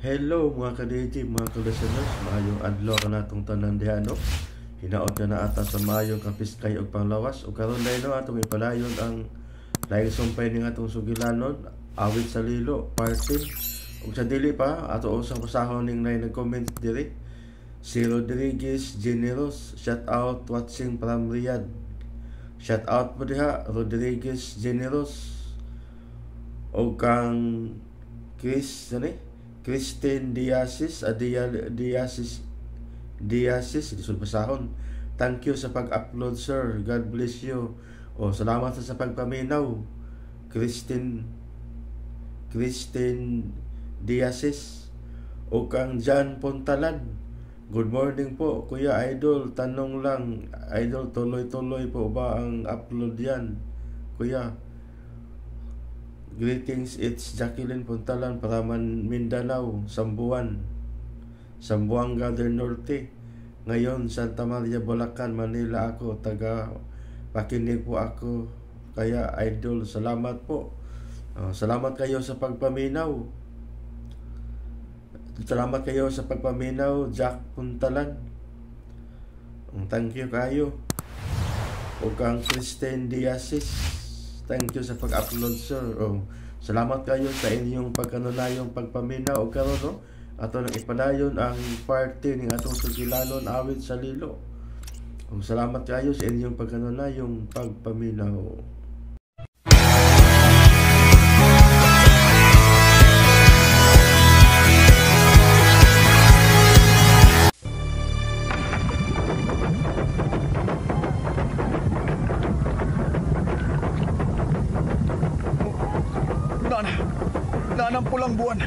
Hello mga ka-DJ, mga ka-listeners. Maayong adlaw ka natong tanan diha, no? Hinaot na ata sa maayong kapiskay o panglawas. O karon dahil no, atong ipalayon ang laing sumpay ning atong sugilanon, awit sa lilo, part 10. Ug sa dili pa, ato usang pasahon ning nag-comment diri. Si Rodriguez Generos, shout out watching from Riyadh. Shout out po diha, Rodriguez Generos. O kang Christine Diasis, disul pasahon. Thank you sa pag-upload, sir. God bless you. O salamat sa pagpaminaw. Christine Diasis. O kang John Pontalan. Good morning po, Kuya Idol. Tanong lang, Idol, tuloy-tuloy po ba ang upload yan? Kuya, greetings, it's Jacqueline Puntalan, Paraman, Mindanao, Sambuanga del Norte. Ngayon, Santa Maria, Bulacan, Manila ako. Pakinig po ako. Kaya, Idol, salamat po. Salamat kayo sa pagpaminaw. Salamat kayo sa pagpaminaw, Jack Puntalan. Thank you kayo. O kang Christine Diasis. Thank you sa pag-upload, sir. Salamat kayo sa inyong pagkanunayong pagpaminaw o karon, no? Ato nang ipadayon ang party ng atong sugilanon, awit sa lilo. Salamat kayo sa inyong pagkanunayong pagpaminaw. Nanang pulang buwan.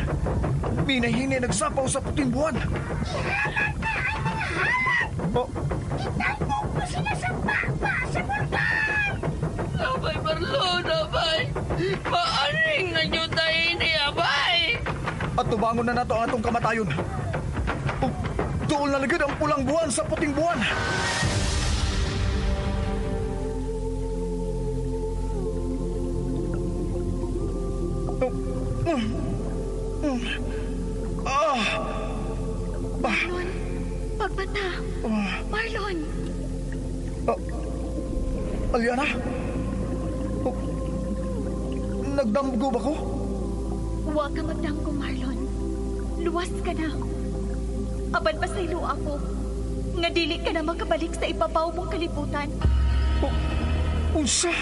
Minahini nagsapaw sa puting buwan. Oh. Itanggong ko sinasamba pa sa bulkan! Abay, Marlon, abay! Maaring na nyo tayo ni abay! At tubangon na nato ang atong kamatayon. Doon na lagid ang pulang buwan sa puting buwan. Marlon, pagbata. Marlon. Aliana? Nagdamgo ba ko? Huwag ka magdamgo, Marlon. Luwas ka na. Aban pa sa'yo ako. Nga dili ka na makabalik sa ibabaw mong kalibutan. Unsa?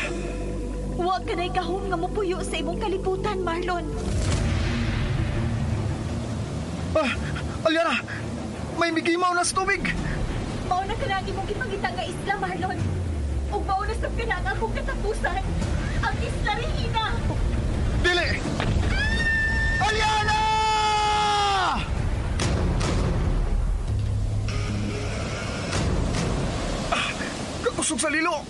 Huwag ka na ikahong nga mapuyo sa imong kalibutan, Marlon. Aliana! May migimaw na sa tubig! Mauna ka na mong ipangita nga isla, Marlon. O mauna sa pinang akong katapusan. Ang isla Regina! Dili! Aliana! Kakusog sa lilo!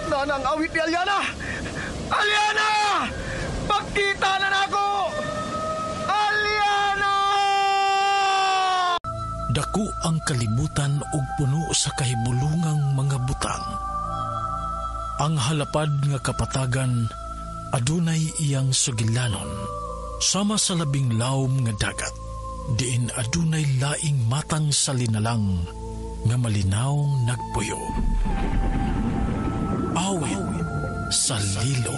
Nanang awit ni Aliana! Aliana! Pagkita na nako! Aliana! Dako ang kalibutan ug puno sa kahibulungang mga butang. Ang halapad nga kapatagan adunay iyang sugilanon sama sa labing lawom nga dagat diin adunay laing matang sa linalang nga malinaw nagpuyo. Awit sa lilo.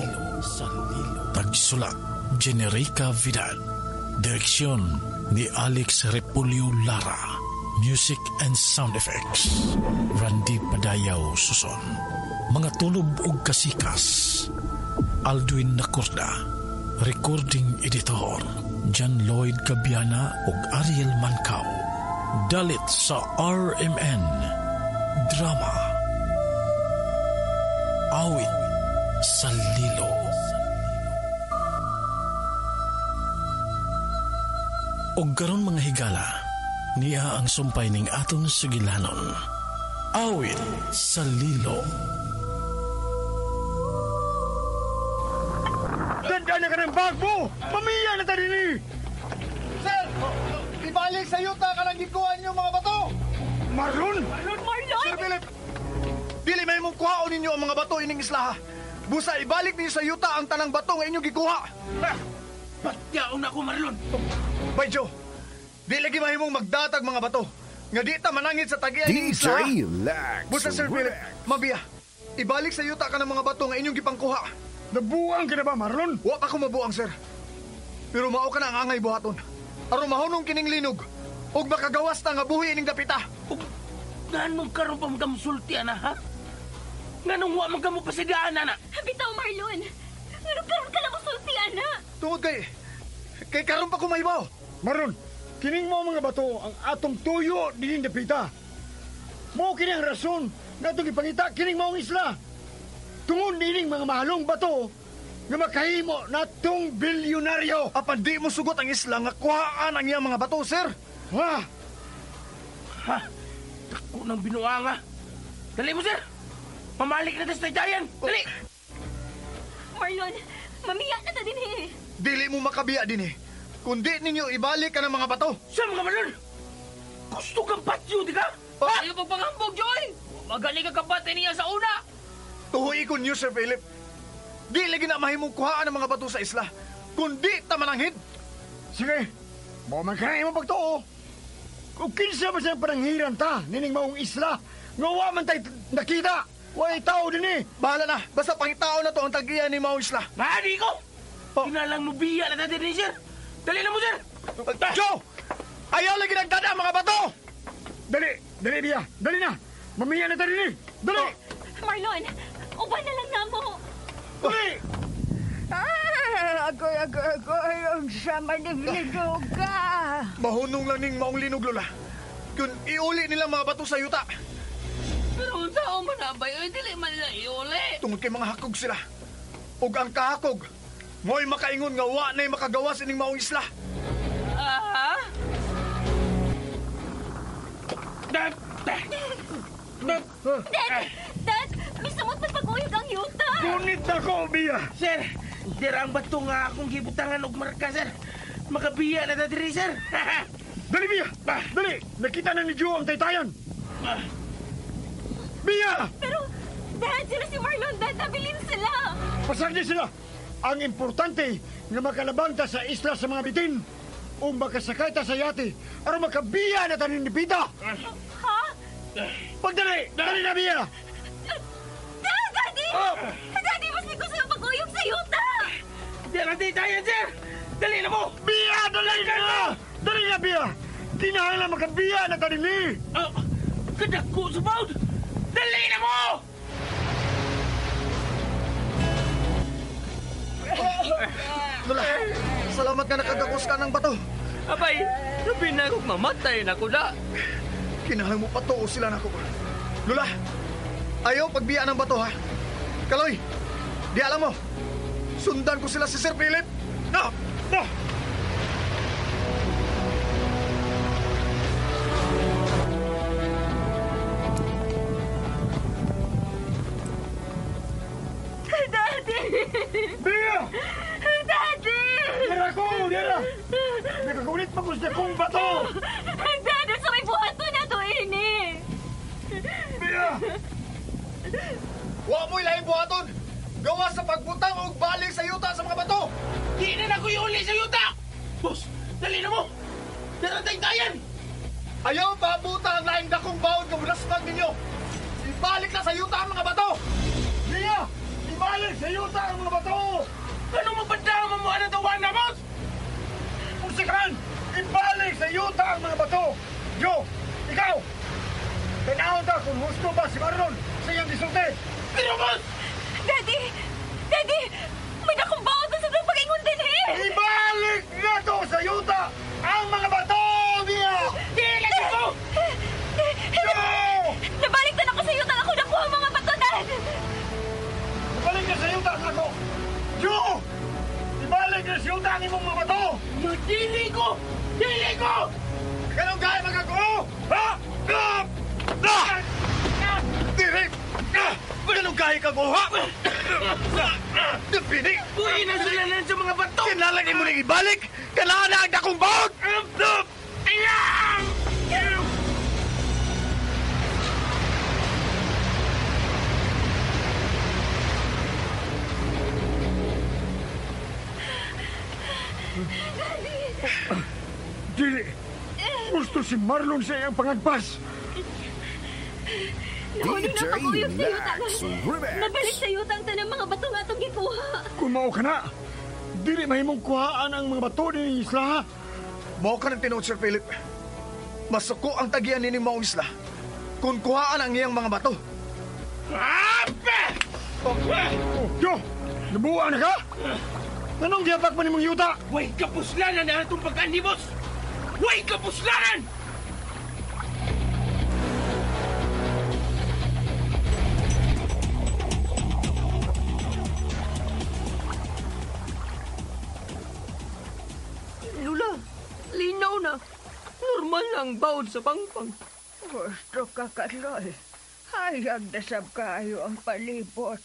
Tagsulat Generica Vidal. Direksyon ni Alex Repulyo Lara. Music and sound effects Randy Padayaw Suson. Mga tulob ug kasikas Aldwin Nakurda. Recording editor John Lloyd Cabiana ug Ariel Mancao. Dalit sa RMN Drama. Awit sa lilo. Og karon mga higala, niya ang sumpay ning atong sugilanon. Awit sa lilo. Ganda na ka ng bag mo! Pamiya na tayo ni! Sir! Ibalik sa yuta ka lang gikuhan yung mga bato! Marlon! Marlon! Sir Philip! Dili may mong kuhaon ninyo ang mga bato ining isla. Busa ibalik ninyo sa yuta ang tanang bato nga inyong gikuha. Patyaon ako, Marlon. Bayjo, di lagi mahimong magdatag mga bato. Nga di ta manangit sa tagian ng isla. Busa Sir Philip, mabiya. Ibalik sa yuta ka ng mga bato nga inyong gipangkuha. Nabuang ka na ba, Marlon? Wa pa ko mabuang, sir. Pero mao ka na ang angay buhaton. Aron mahunong kining linog. Ug makagawas ta nga buhi ining dapita. Ganong karon pa magkamusulti, ana, ha? Ganong wa magkamu pasidaan, ana? Bitaw, Marlon. Ano karon ka lang usulti, ana? Tungod kay karon pa ko maibaw. Marlon, kining mo mga bato ang atong tuyo dining dapita. Mo kini ang rason nga itong ipangita kining maong isla. Tungod dining mga mahalong bato nga makahimo natong bilyonaryo. Apan di mo sugot ang isla nga kuhaan ang iyang mga bato, sir. Ha? Ha? Dako ng binuanga. Dali mo, sir. Mamalik na tas tayo-tayan. Dali. Marlon, mamiya na ta din Dili mo makabiya din kundi ninyo ibalik ka ng mga bato. Sa mga Marlon. Gusto kang patyo, di ka? Ayaw pang pangambog, Joy. Magaling ka kabate niya sa una. Tuhoy ko niyo, Sir Philip. Di lagi na mahimong kuhaan ng mga bato sa isla. Kundi ta mananghid. Sige, mo man ka na imong pagtuo. Kung kinsa ba siyang pananghiran ta, nining maong isla, nga wa man tayo nakita. Way tao din Bahala na. Basta pangitao na to ang tagiyan ni Mao Isla. Mahadi ko. Kinalang mo biya na natin, sir. Dali na mo, sir. Joe! Ayaw lagi nagdada mga bato! Dali, Bia. Dali na. Mamiya na tayo din Dali. Marlon, uban na lang namo. Dali. Agoy, ang sama ng linog ka. Mahunong lang ning maong linog, Lola. Kung iuli nila mga bato sa yuta. Pero kung saan manabay, ay dili man nila iuli. Tungod kay mga hakog sila. Ug ang kahakog, mo'y makaingon nga wa na'y makagawas ining maong isla. Dad! Dad, misamot magpaguyog ang yuta. Kunit na ko, Bia. Sir, dirang bato nga akong gibutangan og marka, sir. Makabiya na diri, sir. Dali, Bia. Dali. Nakita na ni Joe ang taytayan. Bia! Pero, Dad, sila si Marlon, Dad, nabilin sila. Pasagdi sila. Ang importante nga makalabang ta sa isla sa mga bitin o makasakay ta sa yate aron makabiya na tanin ni Pita. Ha? Pagdali! Dali na, Bia! Daddy! Daddy, mas gusto yung paguyog sa yuta. Di natin tayo, sir. Dali na mo. Bia! Dali na! Dali na, Bia! Kinahanglan makabiya na tanin ni! Kadako sa baud. Dali na mo! Lola, salamat nga nakagakos ka ng bato. Abay, sabi na akong mamatay na ko na. Kinahang mo patuo sila na ko. Lola, ayaw pagbiya ng bato, ha? Kaloy, di alam mo, sundan ko sila si Sir Philip. No! Daddy! Bia! Daddy! Dira ko! Dira! Nakakulit pa gusto kong bato! Daddy, sa may buhato na to, ini! Bia! Wa mo'y lahing buhaton. Gawa sa pagbutang o balik sa yuta sa mga bato. Di na ako iuli sa yuta. Boss, dali na mo. Daratay tayan. Ayaw pabuta ang lahing dakong bawod ng lasmag ninyo. Ibalik na sa yuta ang mga bato. Bia! Ibalik sa yuta ang mga bato! Ano mapadaman mo ang tawan na, boss? Usikan! Ibalik sa yuta ang mga bato! Joe! Ikaw! Tinawag ka kung gusto ba si Marlon sa iyong disulti! Pero, boss! Daddy! Daddy! May nakumbawag na sa itong pag-ingon din, Ibalik na to sa yuta ang mga bato! Bia! Di lagi ko! Joe! Nabalik na ako sa yuta ako nakuha ang mga bato, Dad! Ibalik na sa yuta ang ako! Joe! Ibalik na sa yuta ang imong mga bato! Dili ko! Dili ko! Ganong gaya magagawa? Ha? Diri! Ganong gaya kang uha? Dipini! Uy, nasulanan sa mga bato! Kailangan mo nang ibalik! Kailangan na ang dakong bawod! Ayan! Dili. Gusto si Marlon sa iyang pangagpas. Nahunin na pag-uyog sa yuta nabalik sa yuta ang tanang mga bato nga itong gikuha. Kung mao ka na, dili mahimong kuhaan ang mga bato ni isla. Mao ka ng tinuod, Sir Philip. Masuko ang tagian ni Maong Isla kung kuhaan ang iyang mga bato. Yo! Nabuha na ka? Anong giyapak man nimong yuta? Way kapuslanan na itong pag-anibos! Way kapuslanan! Lula, linaw na. Normal lang bawod sa pangpang. Gusto ka, Kaloy. Hayag na sab kayo ang palibot.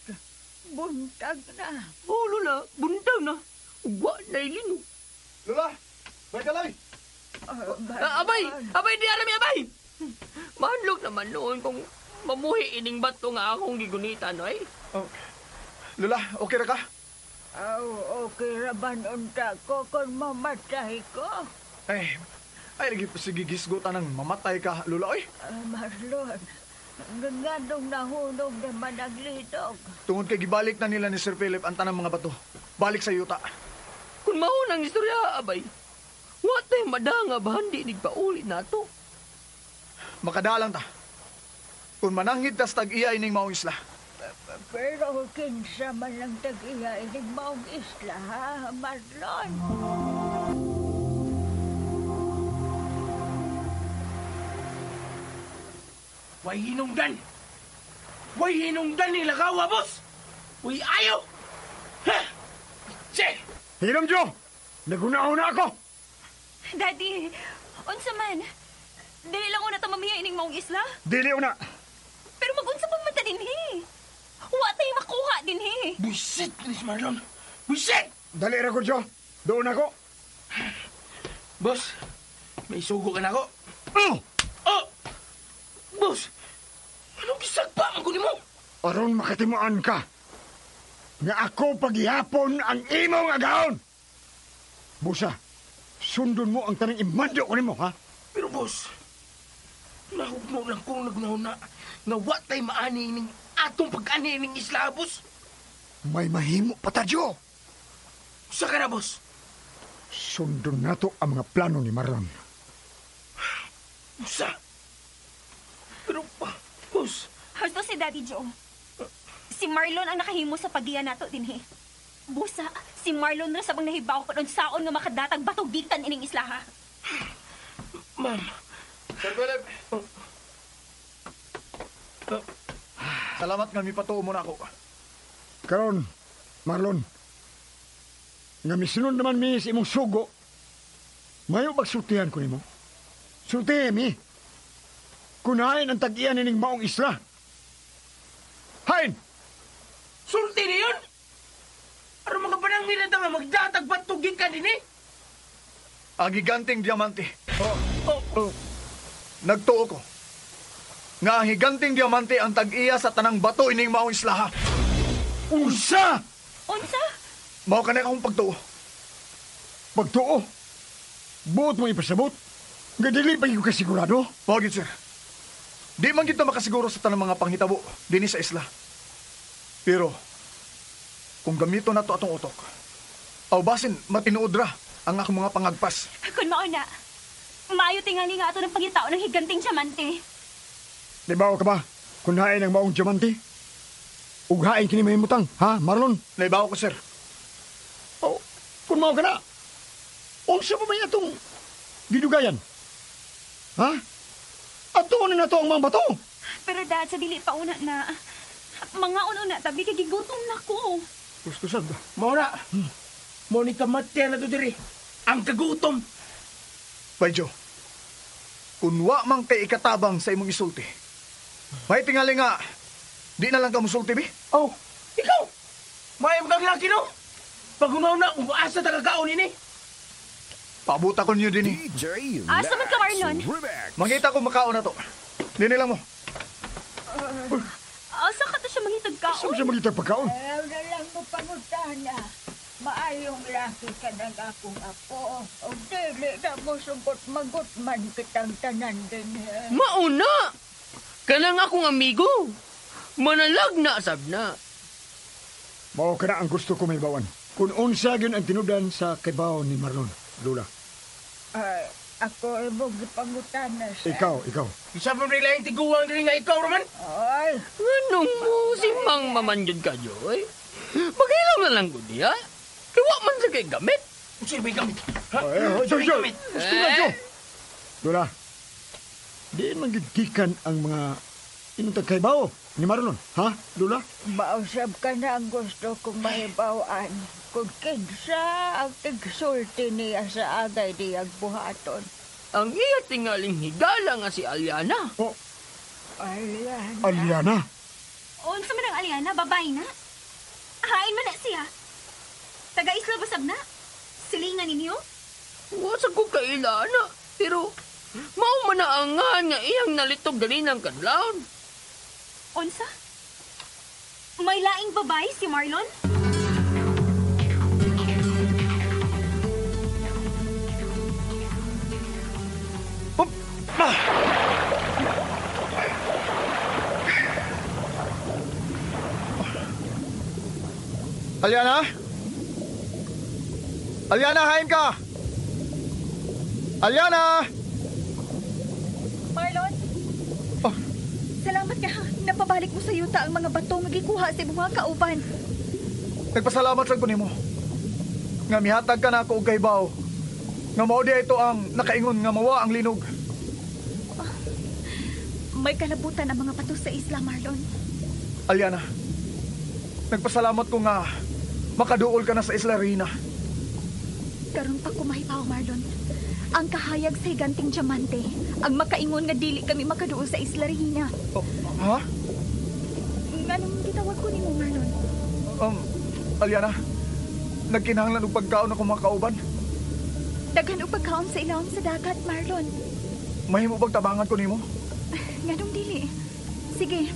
Buntag na. Oh, Lula, buntag na. Uwa na ilino. Lula! May kalay! Abay, di alam abay! Mahanlog naman noon kung mamuhi ining bato nga akong gigunitan, no eh. Oh. Lula, okay na ka? Okay raban unta ko kung mamatay ko. Ay, lagi pa sige gisgutan ng mamatay ka, Lula, oy. Marlon, gangadong nahulog naman ang lidog. Tungod kay gibalik na nila ni Sir Philip ang tanang mga bato. Balik sa yuta. Kung maunang istorya, abay, watay madanga ba hindi nigpaulit na to? Makadalang ta. Kung mananghid tas tag-iya ining Maong Isla. Pero kinsa man lang tag-iya inig Maong Isla, ha, Marlon? Way hinungdan! Way hinungdan ni Lagawa, boss! Way ayaw! Ha! Che! Hiram, Jo! Nagunaw na ako! Daddy, unsa man? Dili lang una ta mamiya ining Maong Isla? Dili una! Pero mag-unsa pa man ta dinhi? Wa tay makuha dinhi. Buisit, Miss Marlon! Buisit! Dali ra ko, Jo! Doon ako! Boss, may sugo ka na ako. Oh! Oh! Boss, anong gisagpa ang kunin mo? Aron makatimuan ka nga ako paghihapon ang imong agaon! Busa, sundon mo ang tanang imando ko nimo, ha? Pero boss, nahugno lang kong nagnahuna nga watay maani ning atong pag-ani ning isla, boss. May mahimo pa ta, Jo! Sa ka na, boss? Sundon nato ang mga plano ni Marlon. Usa. Pero, boss, Hasto si Daddy Joe. Si Marlon ang nakahimo sa pagiya nato dinhi. Busa, si Marlon ra sabang nahibaw ko saon nga makadatag batog gikan ining isla, ha? ma'am. Sir Philip! Salamat nga mipatuo mo na ako. Karon, Marlon, nga misunod naman mi sa imong sugo, mayo pagsultihan ko nimo. Sultihan mi. Kunain ang tag-iyan nining Maong Isla. Hain! Sulti na yun! Para mga panangin na nga magdatag batugin ka din eh! Ang higanting diamante. Nagtuo ko. Nga ang higanting diamante ang tag-iya sa tanang bato ining Maong Isla, ha? Unsa! Unsa? Mao ka na akong pagtuo. Pagtuo. Buot mo ipasabot. Nga dili pa yung kasigurado. Pagit, sir. Di man kita makasiguro sa tanang mga panghitabo din sa isla. Pero, kung gamito na to atong utok, aw basin matinuod ra ang akong mga pangagpas. Kun mao na. Maayo tingali nga ato ng pangitao ng higanting diamante. Di ba ka ba? Kunain ang Maong Diamante. Ughain kini mahimutang, ha, Marlon? Naibaw ko, sir. Oh, kung mao ka na. Unsa pa ba itong gidugayan? Ha? Ato na to ang mga bato. Pero dad, sa dili pa una na. Mga una tabi kay gigutom na ko. Gusto sad. Mauna! Monica matya na to diri. Ang kagutom! Bayjo, kung wa mang kay ikatabang sa imong isulti, may tingali nga, di na lang ka musulti, bi? Oh, ikaw! Mayam kang laki, no? Pagunaw na kung asa tagakaon ini. Pabuta ko niyo din, eh. Asa man ka, Marlon? Mangita ko makaon na to. Dini lang mo. Asa ka to siya mangitag kaon? Saan siya magitag pagkaon? Ayaw na lang mo pangutana. Maayong laki ka ng akong apo. O dili na mo sugot magot man kitang tanan din. Mauna! Kanang akong amigo. Manalag na asab na. Mao ka na ang gusto ko may bawan. Kung unsa gyud ang tinudan sa kibaw ni Marlon, Lula. Ako ibog gipangutana siya. Ikaw. Isa pa rin lang tiguang din nga ikaw, Roman. Ay, Anong mo si Mang mamanjod ka, Joy? Magilaw na lang ko diya. Kiwa man sa kay gamit. Sino may gamit? Ha? Joy! gamit? Gusto nga, Joy! Lula, di magigikan ang mga inutag kaibaw ni Marlon, ha, Lula? mausap ka na ang gusto kong mahibawaan. Kung kinsa ang tigsulti niya sa agay diyang buhaton. Ang iya tingaling higala nga si Aliana. Oh, Aliana. Aliana. Unsa man ang Aliana, babae na? Hain man na siya. Taga-isla basab na? Silingan ninyo? Wasa ko kailana. Pero, mao man na angan nga iyang nalitog galinang kadlawon. Unsa? May laing babae si Marlon? Aliana? Aliana, hain ka! Aliana! Marlon? Oh. Salamat ka ha. Napabalik mo sa yuta ang mga bato nga gikuha sa mga kauban. Nagpasalamat sa kunin mo. Nga mihatag ka na ako og kaybaw. Nga mao di ito ang nakaingon nga mawa ang linog. May kalabutan ang mga bato sa isla, Marlon. Aliana, nagpasalamat ko nga makaduol ka na sa Isla Rina. Karon pa ko mahibaw, Marlon. Ang kahayag sa higanting diamante, ang makaingon nga dili kami makaduol sa Isla Regina. Oh, ha? Nganong gitawag ko nimo, Marlon? Aliana, nagkinahanglan og pagkaon ako mga kauban. Daghan og pagkaon sa ilawom sa dagat, Marlon. Mahimo bang tabangan ko nimo? Nganong dili? Sige,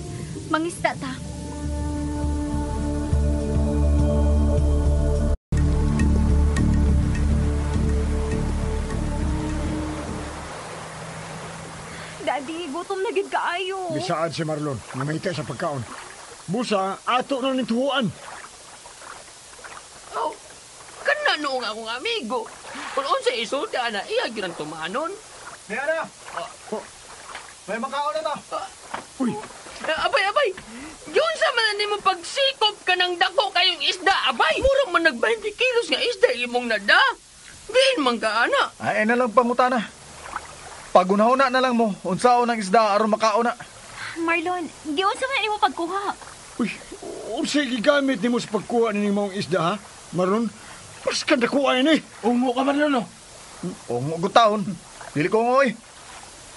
mangisda ta. Daddy, gutom na gid kaayo. Bisaan si Marlon, namahita sa pagkaon. Busa, ato na ng tuhuan. Oh, kana noong akong amigo. Kung unsa isulta na iya gyud ang tumanon. Aliana! May makaon na ta. Uy, Abay. Yun sa man nimo pagsikop ka ng dako kayong isda, abay. Murang man nag 20 kilos nga isda imong nada. Diin man ka ana. Ay na lang pangutana. Pagunahuna na lang mo, unsaon ang isda aron makaon na. Marlon, giun sa man imo pagkuha. uy, unsay gigamit nimo sa pagkuha ni mong isda, ha? Marlon, mas kanda ko ay ni. Ungo ka man no. Ungo gutaon. Dili ko ngoy.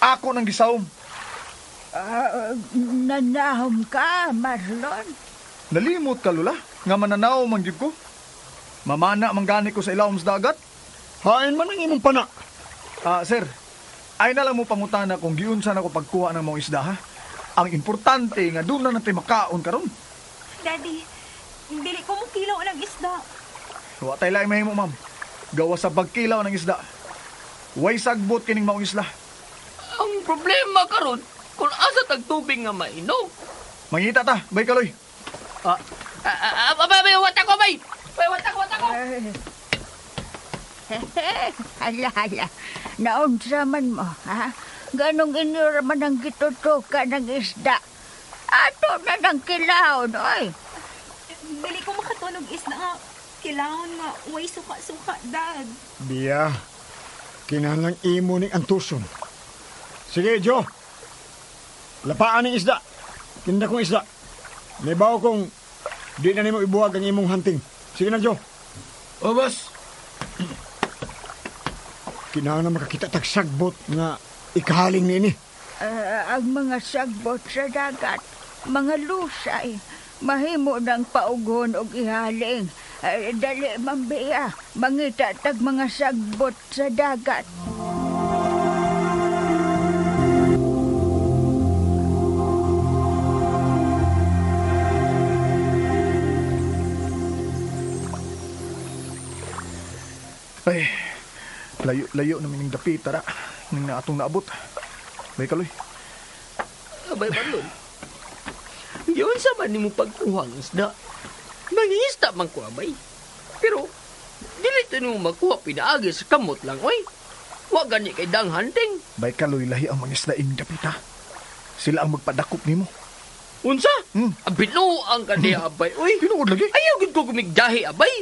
Ako nang gisawom. Nanahom ka, Marlon. Nalimot ka, Lula. Nga mananaw man gyud ko. Mamana manggani ko sa ilawom sa dagat. Hain man ang imong pana. Sir, ay na lang mo pangutana kung giunsa na ko pagkuha ng mga isda, ha? Ang importante nga doon na natin makaon karon. Daddy, dili ko mo kilaw ng isda. Wa tay laing mahimo, ma'am. Gawa sa pagkilaw ng isda. Way sagbot kining maong isla. Ang problema karon, kung asa tag tubig nga mainom. Mangita ta, bay kaloy. Abay, wata ko, bay. Bay, wata ko. Hala. Naunsa man mo, ha? Ganong inira man ang gitutuka ng isda. Ato na ng kilawon, oy. Dili ko makatunog isda nga. Kilawon nga, way suka-suka, Dad. Biya, kinahanglang imo ni antuson. Sige, Jo. Lapaan ng isda. Kinda kong isda. May bawo kong di na nimo ibuwag ang imong hunting. Sige na, Jo. O, boss. Kinahanglan makakita tag sagbot nga ikahaling nini. Ang mga sagbot sa dagat, mga lusay, mahimo ng paugon o ihaling. Dali, mambiya, mangita tag mga sagbot sa dagat. Ay, layo namin ng dapit, tara. Nang naatong naabot. Bay kaloy. Abay, Marlon. Yun sa man ni mo pagkuhang isda. Mangingisda man ko, abay. Pero, dilito ni mo makuha pinaagi sa kamot lang, oy. Wa gani kay dang hunting. Bay kaloy, lahi ang mga isdaing dapit, ha. Sila ang magpadakop nimo. Unsa? Hmm. Ang binuang ka niya, abay, oy. Tinuod lagi. Ayaw gid ko gumigdahi, abay.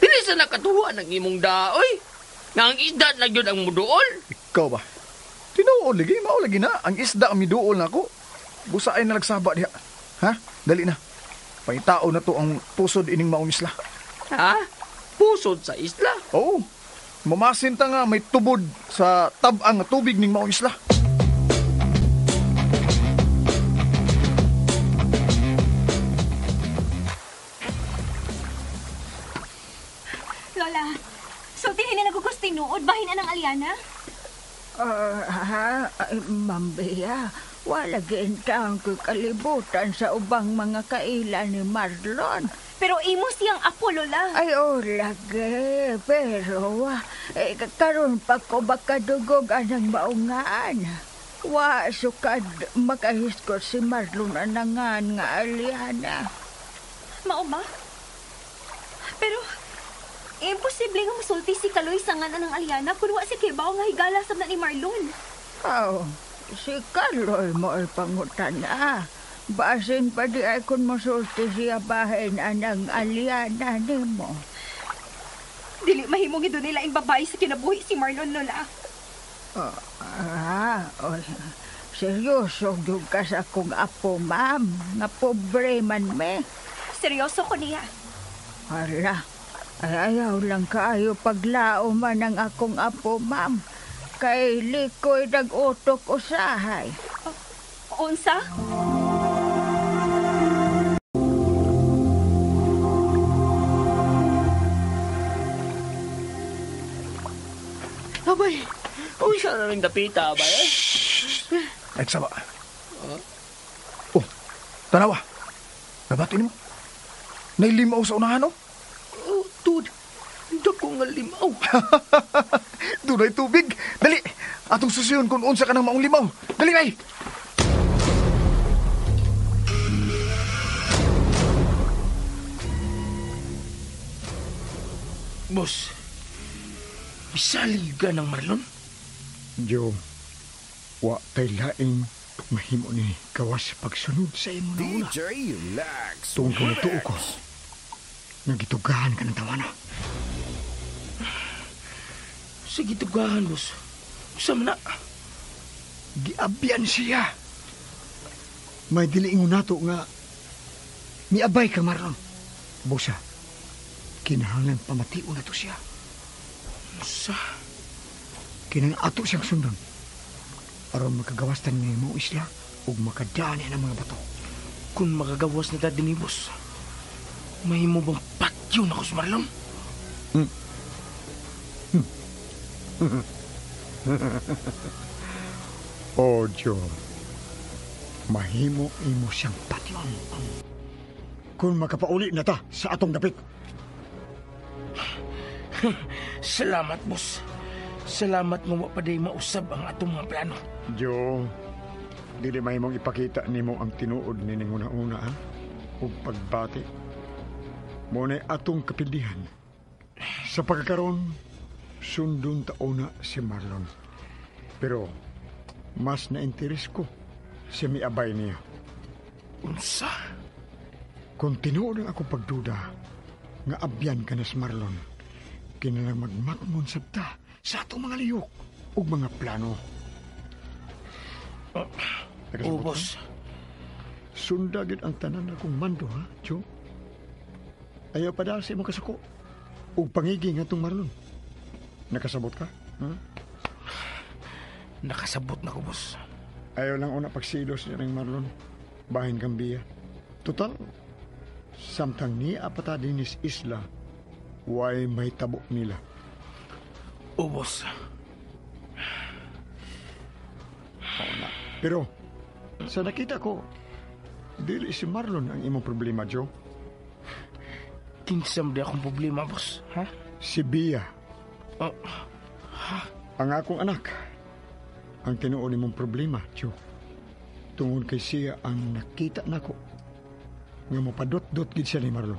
Dili sa nakatuwa ng imong daoy. Nga ang isda na yun ang muduol. Ikaw ba? Tinuod lagi, mao lagi na. Ang isda ang miduol na ako. Busaay na nagsaba diha. Ha? Dali na. Pangitao na to ang pusod ining maong isla. Ha? Pusod sa isla? Oo. Mamasin ta nga may tubod sa tabang nga tubig ning maong isla. Lola, so tinili na gugos tinuod, bahin na ng Aliana? Mambiya, wala gintang ko kalibutan sa ubang mga kaila ni Marlon. Pero imo siyang apo, Lola. Ay, lagi. Pero, karon pa ko makadugog anang maungaan. Wa sukad makahiskot si Marlon anangan nga Aliana. Mao ba? Pero, imposible nga masulti si Kaloy sa nganan ng Aliana kung wa si Kibaw nga higala sa ni Marlon. Si Kaloy mo ay pangutan na. Basin pa di ay kung masulti siya bahin anang Aliana ni mo. Dili mahimong ito nila yung babae sa kinabuhi si Marlon, Lola. Seryoso yung ka sa kong apo, ma'am. Nga pobre man me. Seryoso ko niya. Hala, ay ayaw lang kaayo paglao man ang akong apo, ma'am. Kay likoy nag-utok usahay. Unsa? Abay, unsa na rin dapita, abay, eh? Nagsaba. Oh, tanawa. Nabati mo. Nailimaw sa unahan, oh. Oh, dude. Hindi ko nga limaw. Dunay tubig. Dali. Atong susiyon kung unsa ka ng maong limaw. Dali, bay. Boss, misalig ka ng Marlon? Jo, wa tay laing mahimo ni gawas pagsunod sa imo na una. Tungkol ko na tuo ko. Nagitugahan ka ng tawana. Sige, tugahan, boss. Usam na. Giabyan siya. May diliingon nato nga miabay ka, Marlon. Bosa, kinahanglan pamatiun na to siya. Sa? Kinang ato siyang sundan. Aron makagawastan ni mo isla ug makadani ng mga bato. Kung makagawas na dati ni boss, may mo bang patyo na ko sa Marlon? Oh, Jo. Mahimo imo siyang patyon. Kung makapauli na ta sa atong dapit. Salamat, boss. Salamat mo mapaday mausab ang atong mga plano. Jo, dili mahimong ipakita nimo ang tinuod ni ning una-una, ha? Ug pagbati. Muna'y atong kapildihan. Sa pagkakaroon, sundon tauna si Marlon. Pero, mas na-interes ko si miabay niya. Unsa? Kung tinuod ang akong pagduda, nga abyan ka na si Marlon, kinalang magmakmon sabta sa atong mga liyok ug mga plano. Oo, boss. Sundagid ang tanan akong mando, ha, Jo? Ayaw pa dahil sa imong kasuko ug pangiging atong Marlon. Nakasabot ka? Nakasabot na ko, boss. Ayaw lang una pagsilos niya ng Marlon. Bahin Gambia. Total, samtang niya apata dinis isla, why may tabo nila. Oo, boss. Oo na. Pero, sa nakita ko, dili si Marlon ang imong problema, Joe. Kinsam di akong problema, boss. Ha? Si Bia Ang akong anak, ang tinuon mong problema, Tiyo. Tungod kay siya ang nakita nako nga mapadot-dot gid siya ni Marlon.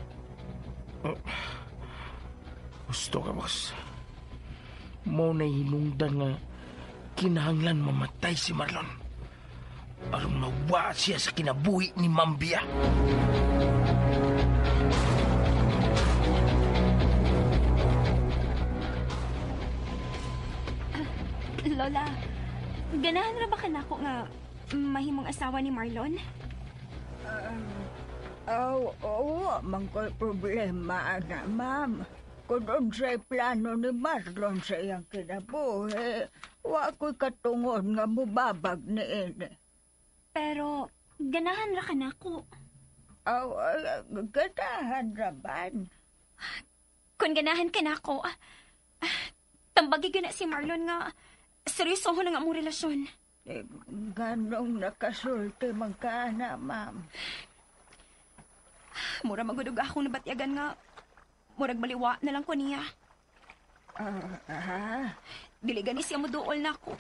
Gusto ka, boss. Mo na hinungdan nga kinahanglan mamatay si Marlon. Aron mawa siya sa kinabuhi ni Mambia. Lola, ganahan ra ba ka nako nga mahimong asawa ni Marlon? Oo, mangko'y problema na, ma'am. Kung unsay plano ni Marlon sa iyang kinabuhi, wa ko'y katungod nga mubabag ni ini. Pero ganahan ra ka nako. Ganahan ra ban. Kung ganahan ka nako, tambagi na si Marlon nga seryoso na nga mong relasyon. Ganong nakasulti man ka na, ma'am. Mura magudog akong nabatyagan nga murag baliwa na lang ko niya. Dili gani siya moduol na ako.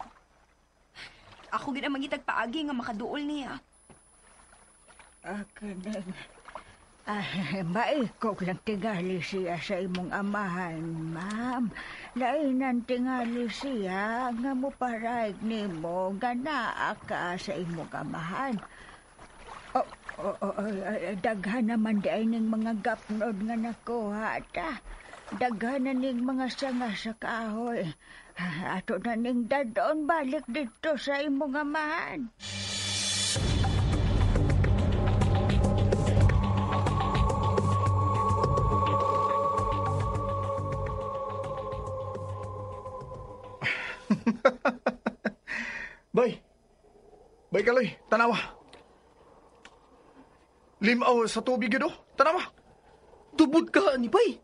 Ako gina mangitag paagi nga makaduol niya. Kanang maikog lang tingali siya sa imong amahan, ma'am. Lainan tingali siya nga muparayag nimo nga naa ka sa imong amahan. Daghan naman di ay ning mga gapnod nga nakuha ta. Daghan na ning mga sanga sa kahoy. Ato na ning dadon balik dito sa imong amahan. Bay Kaloy, tanawa. Limaw sa tubig yun, tanawa. Tubod ka, ni bay.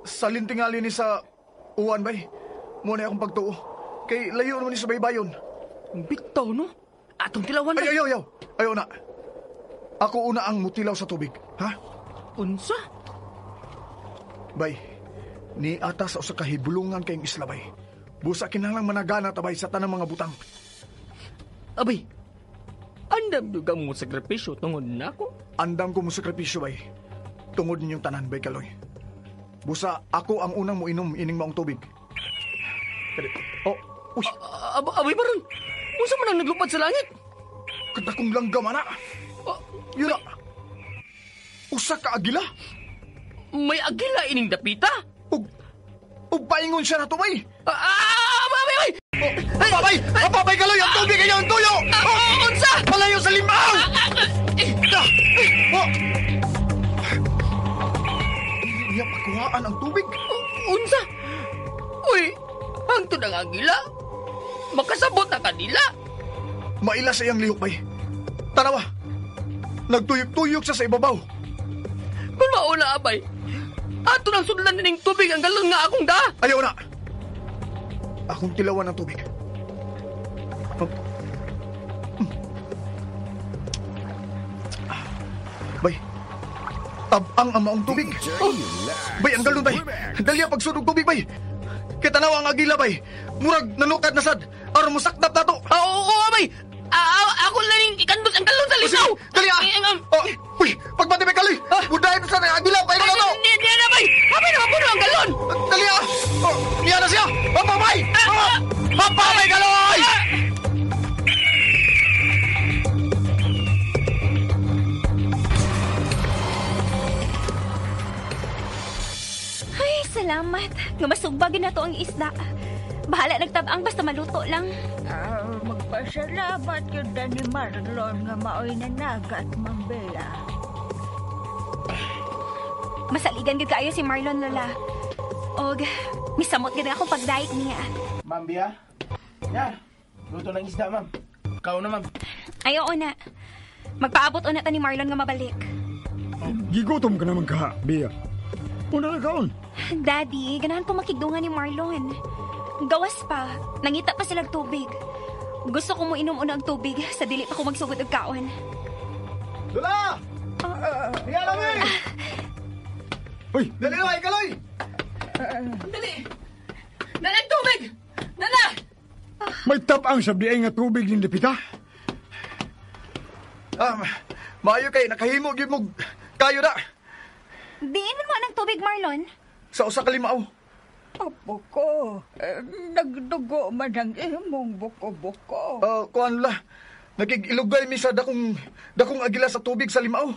Sa lintingali ni sa uwan, bay. Muna akong pagtuo. Kay layo naman ni sa baybayon. Bitaw, no? Atong tilawan na. Ayaw na. Ako una ang mutilaw sa tubig, ha? Unsa? Bay, ni ata sa usa ka hibulungan kayong isla, bay. Busa kinahanglang managana tabay sa tanang mga butang. Abay, andam dugang mo sakripisyo tungod na ako? Andam ko mo sakripisyo, bay. Tungod ninyong tanan, bay Kaloy. Busa, ako ang unang mo inom ining maong tubig. Uy! Abay ba ron? Unsa man ang naglupad sa langit? Kada kong langgam, ana. Yun na. Usa ka agila. May agila ining dapita? Ug paingon siya na to, bay. Abay! Papay Kaloy, ang tubig kayo, ang tuyo! Unsa? Malayo sa limaw! Iya pakuhaan ang tubig. Unsa? Uy, hangtod ang agila. Makasabot na kanila. Maila sa iyang lihok, bay. Tanawa, nagtuyok-tuyok sa ibabaw. Kung mauna, abay, ato nang sudlan nining tubig ang galon nga akong da. Ayaw na. Akong tilawan ng tubig. Bay, tabang ang maong tubig. Bay, ang galon, bay. Dali ang pagsunog tubig, bay. Kitanawa ang agila, bay. Murag nanukat na sad. Aron mo sakdap na to. Oo, abay. Ako lang yung ikandot ang galon sa lisaw. Dali Uy, pagpati may Kaloy. Budahin sa agila, bay na to. Hindi na, bay. Abay na mapuno ang galon. Dali niya na siya. Papa, bay. Papa, may Kaloy. Ay, salamat. Nga masugbagin na to ang isda. Bahala nagtabang basta maluto lang. Magpasalamat yun na ni Marlon nga maoy nanagat, Mambia. Masaligan gid kaayo si Marlon, Lola. Og, misamot gid ako pagdaik niya. Ma'am Bia? Yan. Luto ng isda, ma'am. Ikaw na, ma'am. Ayaw na. Magpaabot una ta ni Marlon nga mabalik. Gigutom ka naman ka, Bia. Una na kaon. Daddy, ganahan ko makigdungan ni Marlon. Gawas pa. Nangita pa silang tubig. Gusto ko mo inom una ang tubig sa dili pa ko magsugod og kaon. Dula! Niya lang, eh! Uy! Dali na, Kaloy! Dali! Nalang tubig! Nana! May tapang sa biay nga tubig ni Depita. Maayo kay nakahimo-gimog kayo na. Diin mo ng tubig, Marlon. Sa usa ka limaw. Apo ko, nagdugo man ang imong buko-buko. Kuan la. Nakikilugay mi sa dakong agila sa tubig sa limaw.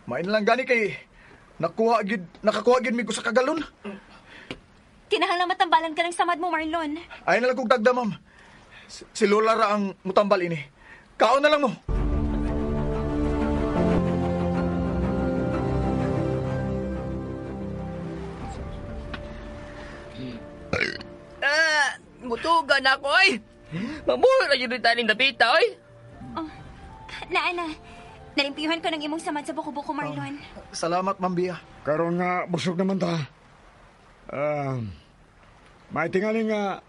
Main lang gani kay nakakuha gid mi ko sa kagalon. Kinahanglan matambalan ka ng samad mo, Marlon. Ay na lang kong dagda, ma'am. Si Lola ra ang mutambal ini. Kaon na lang mo. Mutugan ako, ay! Mamura na yun rin tayo ng dapita, ay! Oh, na. Nalimpiyuhan ko ng imong samad sa buko-buko, Marlon. Salamat, Ma'am Bia. Karon nga busog naman ta. May tingali nga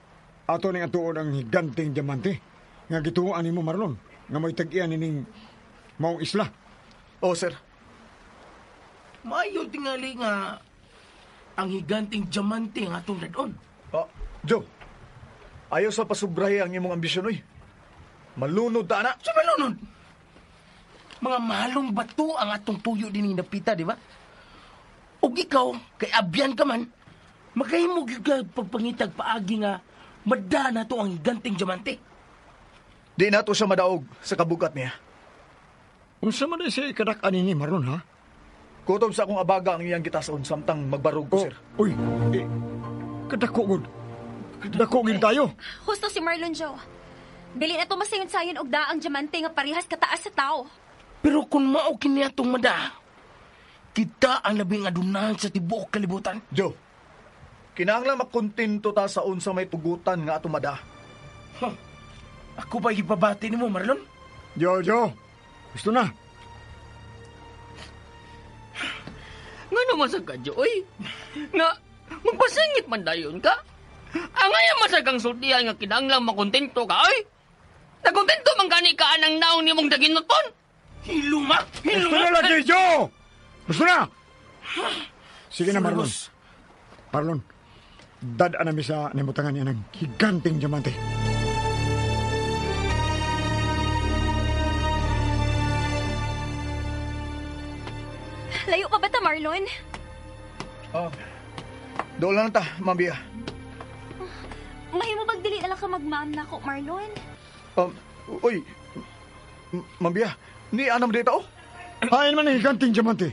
ato ning atuon ang higanting diamante nga gituoan nimo, Marlon, nga may tag-iyan ning maong isla. Oh, sir. Mayo tingali nga ang higanting diamante ang atong dadon. Joe. Ayaw sa pasubrahe ang imong ambisyon, oy. Malunod ta na. Sa malunod. Mga mahalong bato ang atong tuyo din ng napita, di ba? O ikaw, kay abyan ka man, makahimog ka pagpangitag paagi nga mada na to ang higanting diamante. Di na to siya madaog sa kabugat niya. Unsa man siya ikadak-an ni Marlon, ha? Kutob sa akong abaga ang iyang gitason samtang magbarog ko, sir. Uy, kadako gud. Dako gid tayo. Husto si Marlon, Joe. Dili na to masayon-sayon og daang diamante nga parihas kataas sa tao. Pero kung mao kini atong mada, kita ang labing adunan sa tibuok kalibutan. Joe, kinahanglan makontento ta sa unsa may tugutan nga ato mada. Ako ba ipabati nimo, Marlon? Jojo, gusto na. Nga naman sa kadyo, oy! Nga, magpasingit man dayon ka? Ang ayaw masagang sultihan nga kinahanglang makontento ka, oy! Nakontento man gani ka anang naong ni mong daginuton? Hilumak! Gusto na lagi, Jo! Gusto na! Sige na, Marlon. Marlon, dadaan namin sa nimutangan niya ng higanting diamante. Layo pa ba ta, Marlon? Doon lang ta, Ma'am Bia. Mahimo bang dili na lang ka magmam na ko, Marlon? Uy, Ma'am Bia, ni anam dito, oh? Hain man ang higanting diamante.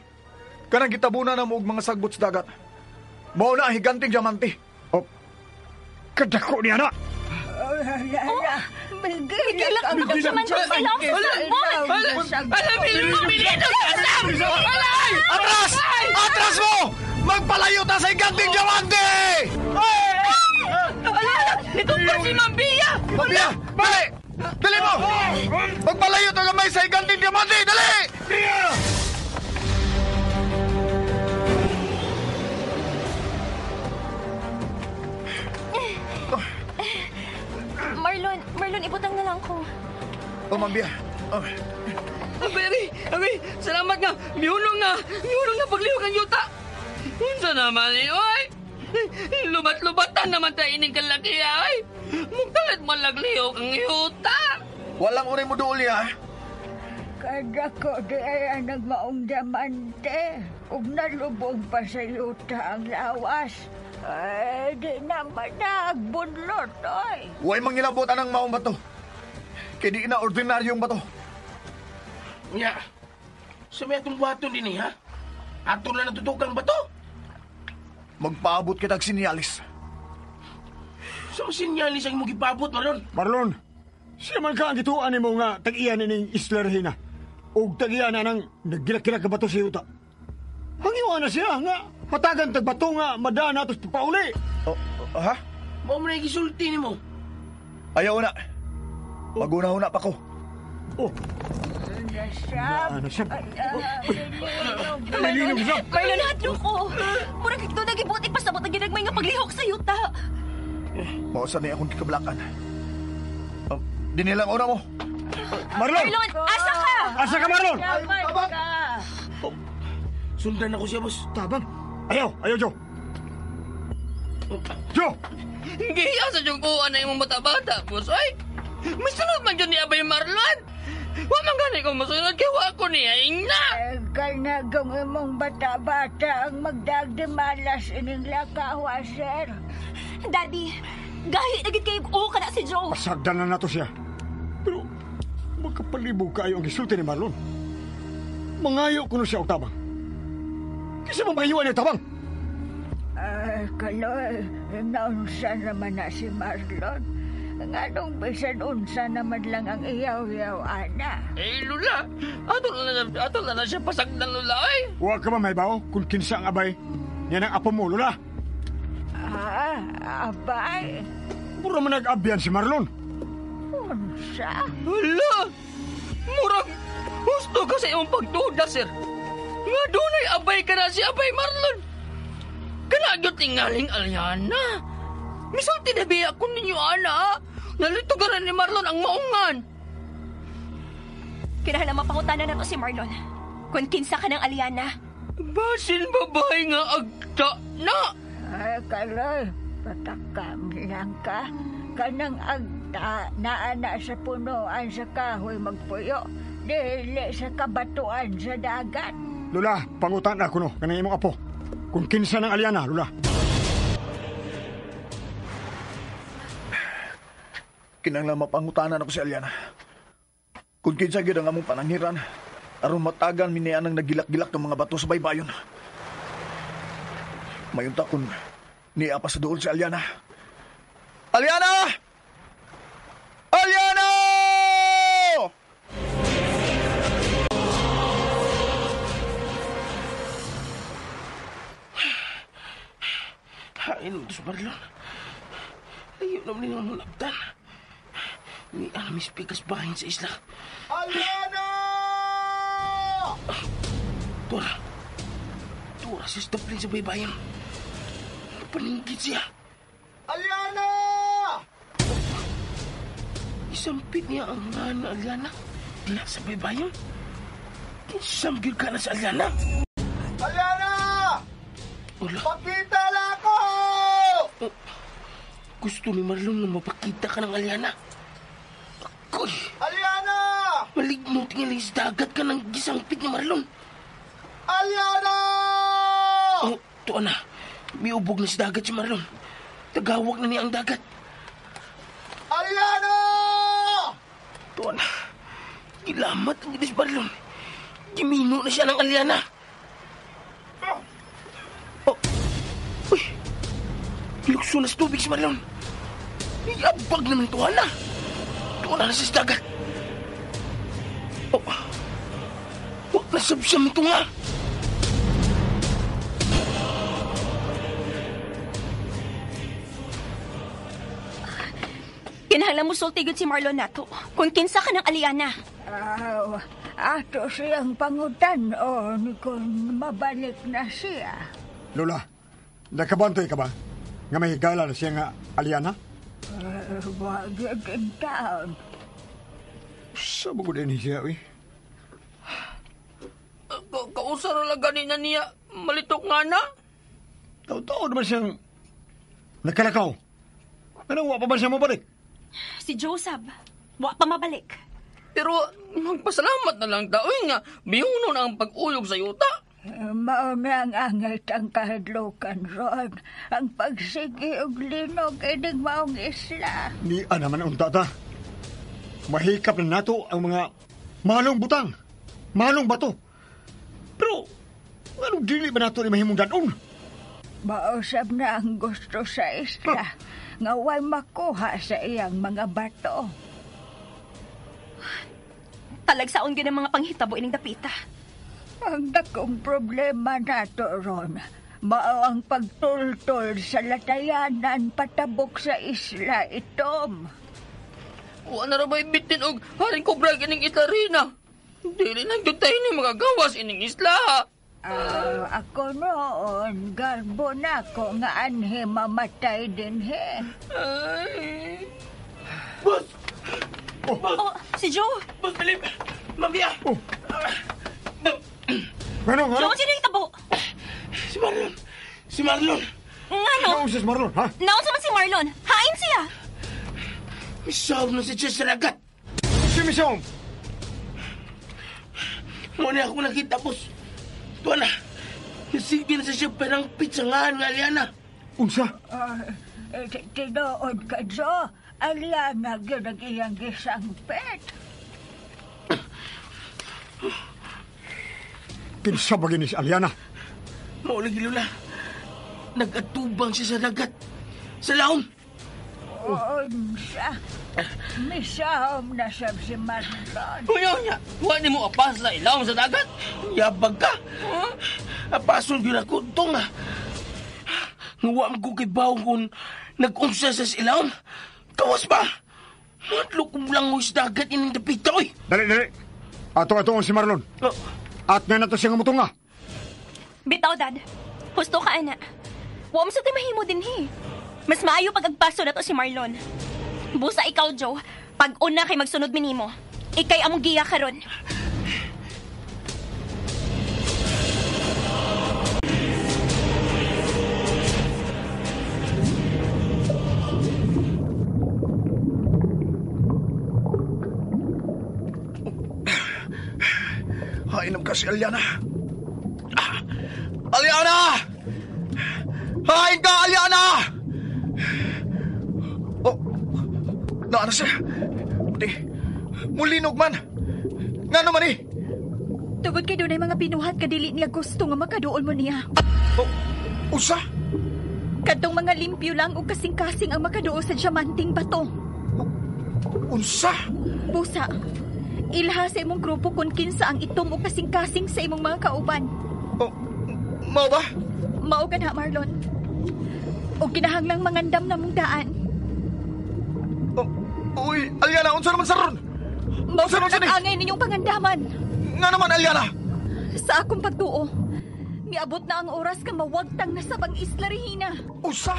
Kanang gitabunan na mo og mga sagbot sa dagat. Mao na ang higanting diamante. Kadako niya na! Bigila ka mo sa man sa silang Alam mo, minito ka, Sam! Alay! Atras! Atras mo! Magpalayo ta sa higanting diamante! Alay! Ito pa si Mambia! Ma'am Bia, dali! Dali mo! Magpalayo ta gamay sa higanting diamante! Dali! Marlon, ibutang na lang ko. Ma'am Bia. Abay, salamat nga. Mihulong na pagliwag ang yuta. Unsa naman oy? Lubat-lubatan naman tayo ining kalaki, ay. Mugtalit malagliok ang yuta. Walang unay mo doon niya. Kadako di ay nagmaong diamante. Kung nalubog pa sa yuta ang lawas, ay di naman nagbunlot, oy. Huwag mangilabutan ng maong bato. Kaya di na ordinaryong bato. Nga, sa may atong buhaton din ha? Ato na natutukang bato? Magpaabot kitag sinyalis. Sa sinyalis ang magipabot, Marlon? Marlon, siya man ka ang gituan ni mo nga tag-iyan ni Isla Regina. O tag-iyan na nang nagkilak-kilak ka bato sa yuta. Hangiwa na siya nga matagan tagbato nga madana tos pauli. Ha? Mao mo na igisulti ni mo. Ayaw na. Maguna-una pa ko. Nasab. Marlon, hadlo ko. Murag ito nagibuti pasabot ang ginagmay nga paglihok sa yuta. Mausan na akong kikablakan. Dinilang una mo. Marlon! Marlon, asa ka? Asa ka, Marlon? Tabang ka. Sundan ako siya, boss. Tabang. Ayaw, Joe. Jo! Giya sa juguan na imong bata-bata, boss. Ay, may sunod man dyan ni Abay Marlon. Wa man gani ko masunod kay wa ko niya ingna. Kanagong imong bata-bata ang magdagdimalas ining lakawa, sir. Daddy, gahi na gid kay ka na si Joe. Pasagdan na nato siya. Pero, magkapalibog kayo ang gisulti ni Marlon. Mangayo ko na siya og tabang. Kasi mamahiwan niya tabang. Kaloy, naunsa naman na si Marlon. Nganong bisan unsa naman lang ang iyaw-iyaw, ana. Lula, ato na siya pasagdan, Lula, ay. Huwag ka ba may bao kung kinsa ang abay? Yan ang apo mo, Lula. Abay. Puro man nag-abyan si Marlon. Unsa? Hala, murag, gusto ka sa iyong pagtuda, sir. Nga dunay abay ka na si Abay Marlon. Kanagyot tingaling Aliana. Misulti na biya ko ninyo, ana. Nalitugaran ni Marlon ang maungan. Kinahanglan mapangutanan na to si Marlon. Kung kinsa ka ng Aliana. Basin babae nga agta na. Kaloy, patakam lang ka. Kanang agta na ana sa punuan sa kahoy magpuyo. Dili sa kabatuan sa dagat. Lula, pangutan ako no, kanang imong apo. Kung kinsa ng Aliana, Lula. Kinanglan mapangutanan ako si Aliana. Kung kinsa gyud ang among pananghiran, aron matagan minian ang nagilak-gilak ng mga bato sa baybayon. Mayunta kun niya pa sa duol si Aliana. Aliana! Aliana! Hain mo ito sa Marlon. Ayaw naman nila mong labdan. May alamis pikas bahin sa isla. Aliana! Tora. Tora siya staplin sa baybayan. Paningkit siya. Aliana! Isampit niya ang nga na Aliana. Diya sa baybayan. Kinsamgil ka na sa Aliana. Aliana! Wala. Pakita na ako! Gusto ni Marlon na mapakita ka ng Aliana. Ako'y... Aliana! Maligno tingin sa dagat ka ng gisangpit ni Marlon. Aliana! Oh, tuwa na. May ubog na sa dagat si Marlon. Tagawag na niya ang dagat. Aliana! Tuwa na. Gilamat ang ginis Marlon. Gimino na siya ng Aliana. Oh. Uy. Lukso na sa tubig si Marlon. Iabag naman tuwa na. Tuwa na sa dagat. Oh. Huwag na sabsam ito nga. Kinahanglan mo sultigod si Marlon nato. Kung kinsa ka ng Aliana. Ato siyang pangutan kung mabalik na siya. Lola, nakabantay ka ba? Nga may higala na siya nga Aliana? Wag din taon. Sabo ko din siya, uy. Kausara lang ganina niya. Malitok nga na. Tao-tao naman siyang nakalakaw. Anong wa pa ba siya mabalik? Si Joseph, wa pa mabalik. Pero magpasalamat na lang taoy nga. Biyuno na ang pag-uyog sa yuta. Mauna ang angit ang kahadlukan ron. Ang pagsigi og linog ining maong isla. Ni naman ang tata. Mahikap na nato ang mga malong butang, malong bato. Pero, anong dili ba nato ni mahimong danon? Mausap na ang gusto sa isla. Nga way makuha sa iyang mga bato. Talagsaon gyud ang mga panghitabo ining dapita. Ang dakong problema nato ron, mao ang pagtultol sa latayanan patabok sa isla itom. Wa na ra ba'y bitin og haring kobra kining itarina. Dili na gyud tayo ni magagawas ining isla. Ako noon, garbo na ko nga anhe mamatay din he. Ay. Boss! Oh, si Joe! Boss Philip! Mabia! Oh. Ano? Joe, sino yung tabo? Si Marlon! Si Marlon! Ngano? Naon siya si Marlon, ha? Naon sa man si Marlon? Hain siya! Misaw na siya sa dagat. Si Misom! Muna ako nakita, boss. Tuwa na. Nasige na siya parang pitsangahan nga, Aliana. Unsa? Tinood ka, Jo. Aliana, yun ang iyang gisangpit. Kinsa ba gini si Aliana? Maulagi, Lola. Nag-atubang siya sa dagat. Sa laon. Unsa? Misahom na siya si Marlon. Uyaw niya, huwag mo apas sa ilaw sa dagat. Yabag ka. Apason yun ako itong nga. Ngawa mo kay Baong kung nag-unsa sa silaon. Kawas ba? Matlo kong lang mo sa dagat ining dapita, oy. Dali. Ato si Marlon. Oh. At nga nato siyang mutunga. Bitaw, Dad. Husto ka, ana. Huwag mo sa mahimo din, he. Mas maayo pag agpaso na to si Marlon. Busa ikaw, Joe. Pag una kay magsunod minimo, ikay among giya karon. Hainam ka si Aliana. Aliana! Hain ka, Aliana! Oh, naana siya. Buti, mulinog man. Nga naman eh. Tugod kay doon ay mga pinuhat kadili niya gusto nga makaduol mo niya. Oh, usa? Kadtong mga limpyo lang o kasing-kasing ang makaduol sa diamanting bato. Unsa? Busa, ilha sa imong grupo kung kinsa ang itom o kasing-kasing sa imong mga kauban. Oh, mao ba? Mao ka na, Marlon. O kinahanglang mangandam na mong daan. Oh, uy, Aliana, unsa naman sa ron? Mao Unsa naman ang angay ninyong pangandaman. Nga naman, Aliana? Sa akong pagtuo, miabot na ang oras ka mawagtang na sa bang isla Regina. Usa?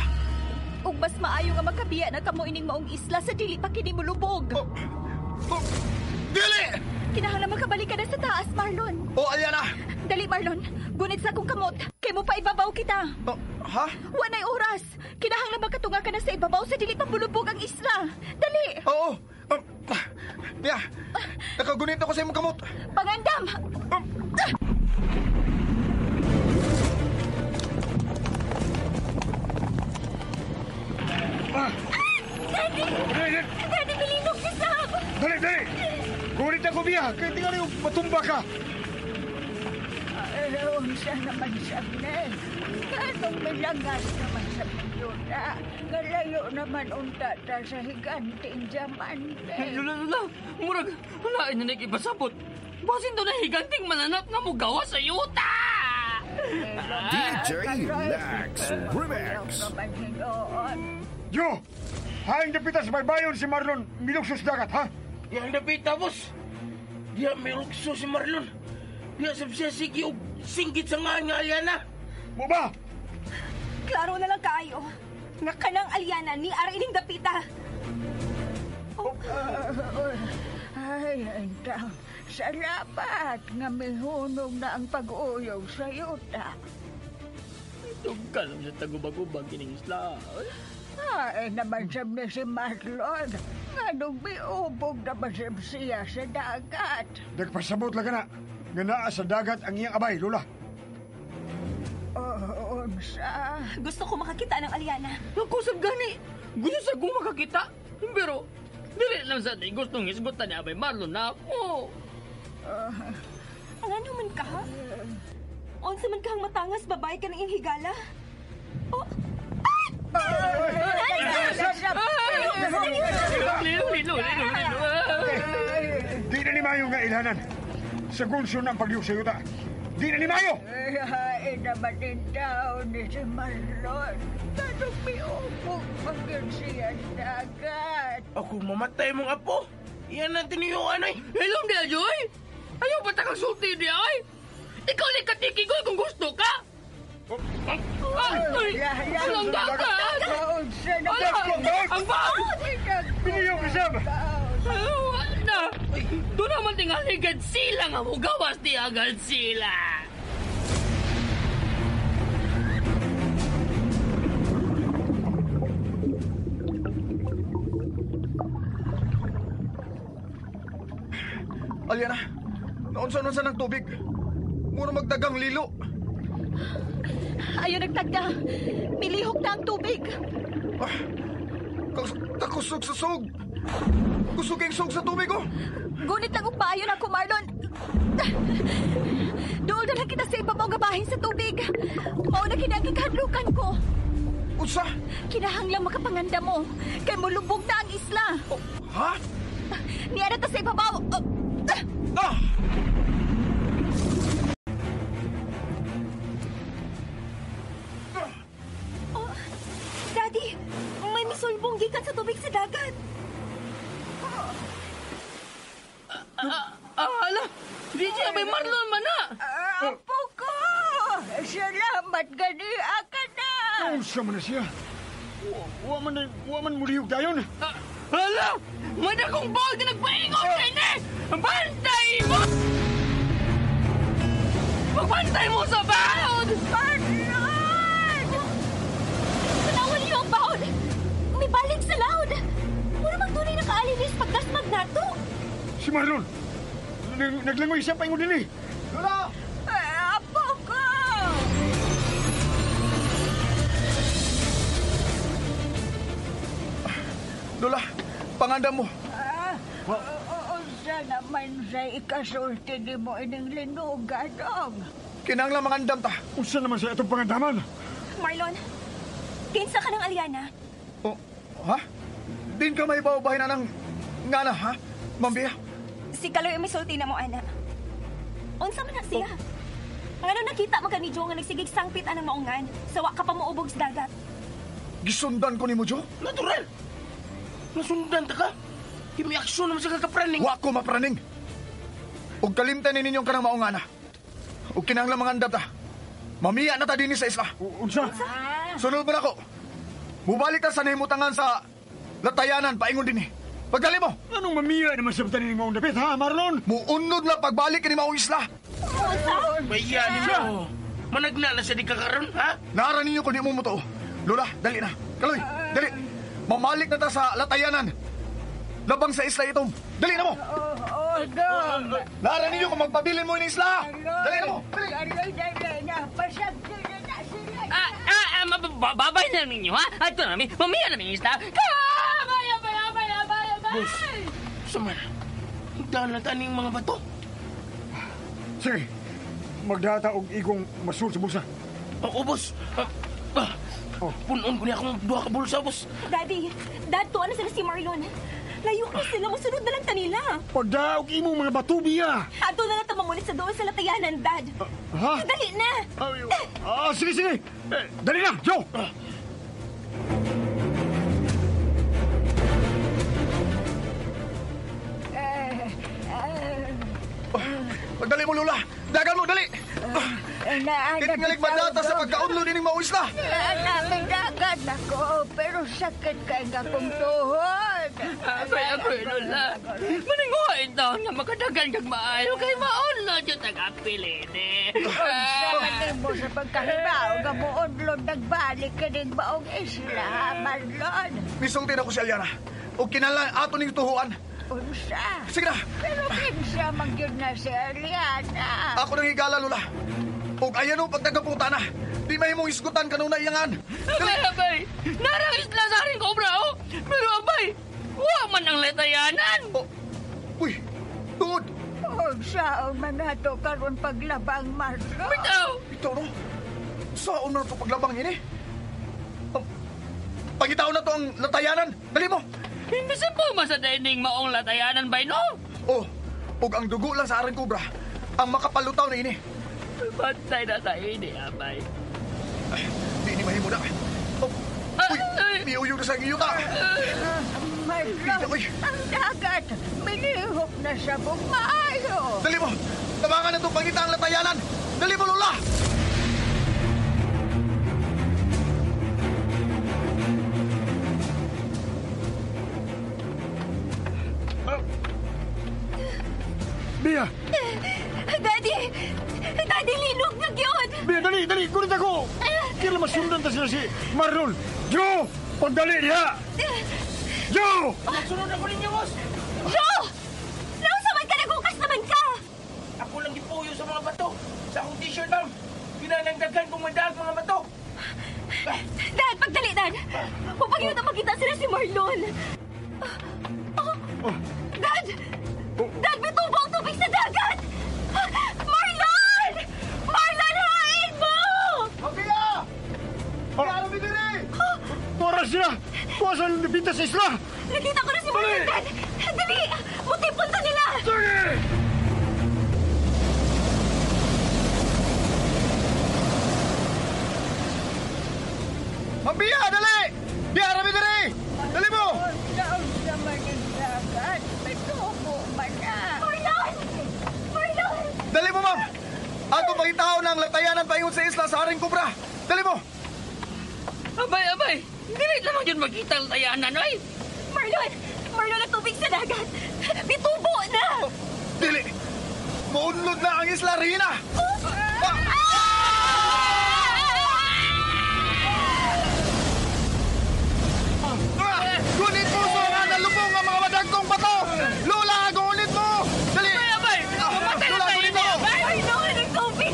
Ug mas maayo nga makabiya na kamo ining maong isla sa dili pa kini mulubog. Dili! Kinahanglan makabalik ka na sa taas, Marlon. Oh, Aliana! Dali, Marlon. Gunit sa akong kamot. Kay mo pa ibabaw kita. Oh, ha? Wanay oras. Kinahanglan makatunga ka na sa ibabaw sa dili pa mulubog ang isla. Dali! Oo. Yeah. Nakagunit ako sa imong kamot. Pangandam! Daddy, bilinog si Sam! Dali! Gunit ako biya, kaya tingnan yung matumba ka. Unsa naman sa amin? Kanong milangas naman sa pinyuta. Ngalayo naman unta ta sa higanting diamante. Lula, murag, lain na nag-ipasabot. Basin doon na higanting mananap nga mo gawa sa yuta! DJ Lex Remix. Yo! Haing dapita sa baybayon si Marlon miluksos dagat, ha? Yang dapita, boss. Diya may rukso si Marlon. Diya sabsiya sige o singgit sa nga Aliana. Mo ba? Klaro na lang kaayo. Nga kanang Aliana ni ara ining dapita. Ay, entaw. Salamat nga mihunong na ang pag-uyaw sa yuta. Tugka lang sa tagubag-ubag kining isla. Ay, naman sabi si Marlon. Nga nung biubog naman siya sa dagat. Nagpasabot lang ka na. Nga naa sa dagat ang iyang abay, Lula. Unsa? Gusto ko makakita ng Aliana. Ako sab gani. Gusto sa kong makakita. Pero, dili lang sa di gustong isgutan ni Abay Marlon na ako. Ano man ka? Unsa man kang matangas babae ka ng inhigala? Oh. Lilo. Di na ni Mayo nga ilhanan. Sa gulso ng pagyug sa yuta. Di na ni Mayo! Ay, naman din tao ni si Marlon. Tanong biubog pagyan siya sa dagat. Ako mamatay mong apo. Iyan natin yung ano eh. Hello, di Ajoy. Ayaw ba takang sulti di ay? Ikaw ni katikigoy kung gusto ka. Alang dagat! Unsa na Ang bawat! Piniyong kasab! Na! Doon naman tingali Godzilla nga mo gawas niya Godzilla! Alyana, naunsa-unsa ng tubig. Muna magdagang lilo. Ayaw nagtagda. Milihok na ang tubig. Kakusog sa sug. Kusog ang sug sa tubig, oh. Gunit lang og paayon ako, Marlon. Doon na lang kita sa ibabaw nga bahin sa tubig. Mao na kinagigahadlukan ko. Unsa? Kinahanglang makapanganda mo. Kay mulubog na ang isla. Ha? Niya na ta sa ibabaw. Oh, Daddy, may misulbong gikan sa tubig sa dagat. Ala, di siya may Marlon man na. Apo ko! Salamat gani ka na! Unsa man na siya? Wa man mulihog dayon. Ala, may dakong bawal ka nagpaingon kay ni. Bantay mo! Magbantay mo sa bahod! Marlon! Tanawan niyo ang baon! May balik sa laod! Muna magtunay na kaalinis pagdasmag nato! Si Marlon! Naglangoy siya paingon din eh. Lola! Apo ko! Lola, panganda mo. Unsa naman sa ikasulti ni mo ining linugadong? Kinanglang mangandam ta. Unsa naman siya itong pangandaman? Marlon, kinsa ka ng Aliana? Oh, ha? Din ka may babahin na ng ngana, ha? Mambiya? Si Kaloy may sulti na mo, ana. Unsa man na siya? Ano nakita mo ni Jo nga nagsigig sangpit anang maungan? Sawa ka pa moubog sa dagat. Gisundan ko ni mo, Jo? Natural! Nasundan ta ka? Kimi aksyon naman sa kakapraning. Wa ko mapraning. Ug kalimtan ni ninyong kanang maungana. Ug kinahanglan mangandam ta. Mamiya na ta dinhi sa isla. Unsa? Sunod mo na ko. Mubalik ta sa nahimutangan sa latayanan paingon dinhi. Pagdali mo. Anong mamiya naman sa tanin mo dapit, ha, Marlon? Muunod lang pagbalik ni maong isla. Bayan ninyo. Managna na sa di kakaroon, ha? Naara ninyo kung di mo muto. Lola, dali na. Kaloy, dali. Mamalik na ta sa latayanan. Labang sa isla itong. Dali na mo. Dong! Naara ninyo kung magpabilin mo yung isla. Dali na mo. Dali. Dali na! Pasagdi na sila! Babay na ninyo, ha? At ito namin, mamiya namin isla. Kabay! Boss, sama na. Higdaan na taning mga bato. Sige, magdata og igong masul sa bulsa. Oo, boss. Punon ko niya akong duha ka bulsa, boss. Daddy, Dad, tuwa na sila si Marlon. Layo na sila, masunod na lang tanila. Pagdaog imong mga batubiya. Ato na lang tamamulit sa doon sa latayanan, Dad. Ha? Dali na! Sige. Dali na, Joe! Pagdali mo, Lola. Dagan mo, dali. Tingalig madata sa pagkaunlo din ng maong isla. Dagat ako, pero sakit kay nga kong tuhod. Ako, Lola. Maninguhain daw na makadagan kag maayo kay maunlod yung tagapilit, eh. Sa mo sa pagkahibaw, gamuunlod nagbalik ka din baong isla, Marlon. Misultin ako si Aliana. O kinalang ato ning tuhuan. Unsa? Sige na. Pero kinsa magyud na si Aliana. Ako nang higala, Lola. O ayan o pagtagapunta na. Di mahimong isgutan kanuna iyangan. Abay! Narang isla sa aking kobra, oh! Pero abay! Wa man ang letayanan! Uy! Tungod! Saan man nato karon paglabang, Marlon? Bitaw! Ito, no? Saan na ito paglabang ini? Pagitaw na to ang latayanan. Dali mo! Hindi sa puma sa dining maong latayanan ba, no? Oh, ug ang dugo lang sa aring kobra ang makapalutaw na ini. Bantay na tayo ini, abay. Di mahimo na. Uy! Niuyog na sa iyuta! Marlon, ang dagat. Minihok na sa maayo. Dali mo! Tabangan na itong pangita ang latayanan! Dali mo, Lola! Bia! Daddy, linog na gyud! Bia, dali! Kunit ako! Kira masundan ta sila si Marlon! Joe! Pagdali niya! Joe! Sunod ako ninyo, boss. Joe! Nausaman ka nagukas naman ka! sa mga bato. Sa akong t-shirt, ma'am. Ginanangdagan kong madaag mga bato. Dad, pagdali, Dad! Upag yun na makita sila si Marlon! Dad! Dad, may tubo ang tubig sa dagat! Marlon! Marlon, hain mo! Mabia! Kaya mo din eh! Oras sila! Kuha sa nabita sa isla! Nakita ko na si Marlon, Dad! Dali! Mutipon to nila! Sige! Mabia, dali! Biara mi diri! Dali mo! Daon sa manindagan, may tubo man na. Marlon! Marlon! Dali mo, ma'am! Ato pangitaw ng latayanan paingon sa isla sa Haring Kubra. Dali mo! Abay! Dili naman yun makita ang tayanan, ay! Marlon! Marlon, ang tubig sa dagat! May tubo na! Dili! Maunlod na ang isla, Rina! Gunit mo so nga nalubong ang mga madagkong bato! Lola, gunit mo! Dali! Abay! Mamatay na Lola, tayo gunit niya! mo! Marlon, ang tubig!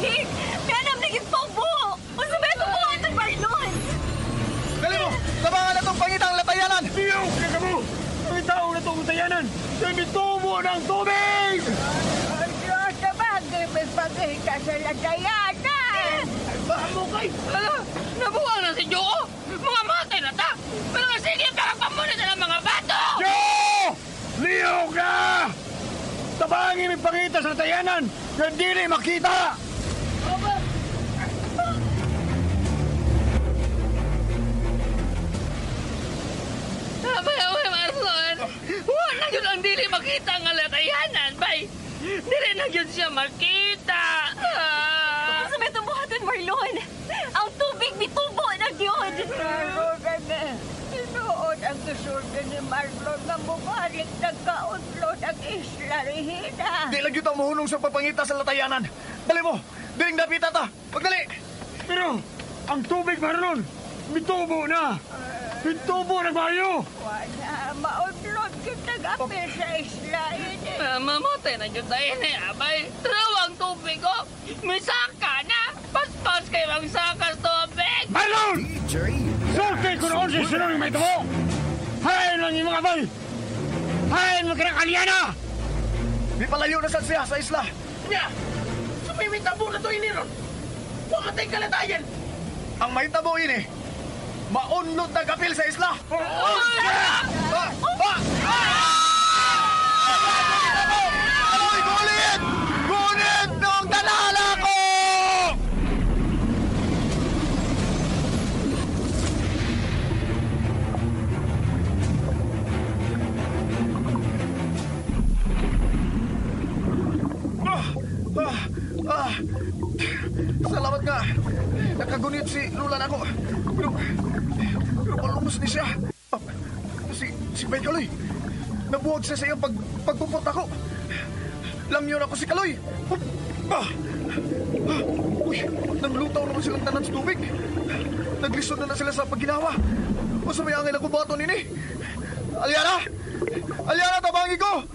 May anam naging tubo! Unsa ba ito buwan ng Marlon? Dali mo! Tabangan na itong pangitang latayanan! Iyaw! Kaya mo! Ang tao na itong tayanan! Hindi tubo ng tubig! Ay, Diyos, sa bagay may pagkita sa latayanan. Mo kay! Nabuwang na si Joe! Mga matay na ta! Pero sige, kakapamuna sa mga bato! Yo! Liyo ka! Tabangin may pangita sa tayanan! Hindi rin makita! Abay, Marlon! Huwag na yun ang dili makita nga latayanan, bay! Dili na yun siya makita! Unsa ba itong buhaton, Marlon? Ang tubig may tubo na yun! Naroon na. Tinuod ang kasulda ni Marlon na bumalik nagkaunlod ang isla Regina. Di lang yun ang mahunong sa papangita sa latayanan! Dali mo! Diling napita ta! Pagdali! Pero, ang tubig, Marlon, may tubo na! May tubo na bayo! Wala, maunlod kita gabi sa isla ini. Mamatay na yun tayo na, abay! Trawang tubig, oh! May saka na! Paspas kayo ang saka sa tubig! Marlon! DJ Sorte ko noon sa sunod may tubo! Hain lang yung mga bay! Hain mo kina kalyana! Di palayo na sa siya sa isla! Nya! Sumimit ang na to iniron! Huwag ka tayong kalatayan! Ang may tabo ini, maunlod na kapil sa isla! Aloy, gulit! Gulit ng tanala ko! Salamat nga. Nakagunit si Lula na ako. Pero malumos ni siya. Si Bay Kaloy. Nabuwag siya sa iyong pagpupot ako. Langyon ako si Kaloy. Uy, nanglutaw naman silang tanan sa tubig. Naglisod na sila sa pagginawa. O sa may angin ako bato nini. Aliana! Aliana, tabangi ko!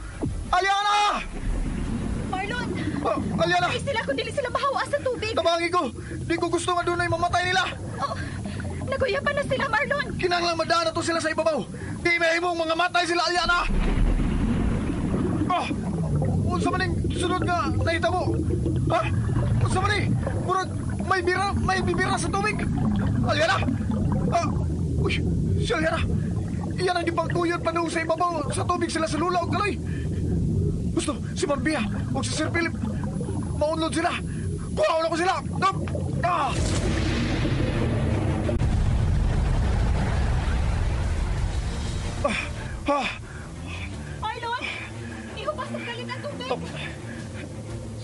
Aliana! Marlon! Aliana! Ay sila kung dili sila mahawa sa tubig! Tabangi ko! Di ko gusto nga doon ay mamatay nila! Oh, naguyapan na sila, Marlon! Kinanglang madaan na to sila sa ibabaw! Di may mong mga matay sila, Aliana! Unsa maning sunod nga nakita mo? Ha? Unsa maning? Murag may bibira sa tubig! Aliana! Uy, si Aliana! Iyan ang dipagtuyod pa doon sa ibabaw sa tubig sila sa Lula o Kaloy! Gusto, si Marbia o si Sir Philip, maunlod sila! Kuhaon ako sila! Marlon! Ihubasag galit ang tubig!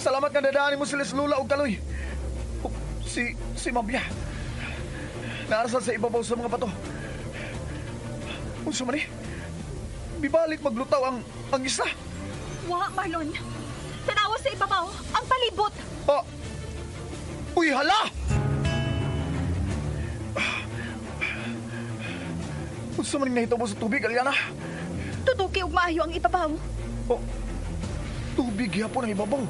Salamat nga dadaanin mo sila sa Lula o Kaloy! Si Marbia, naarasal sa ibabaw sa mga bato. Unsa man eh? Bibalik maglutaw ang isla. Wa, Marlon! Tanawa sa ibabaw, ang palibot! Uy, hala! Unsa man nahitabo sa tubig, Aliana? Tutuki og maayo ang ibabaw. Tubig yapon ang ibabaw.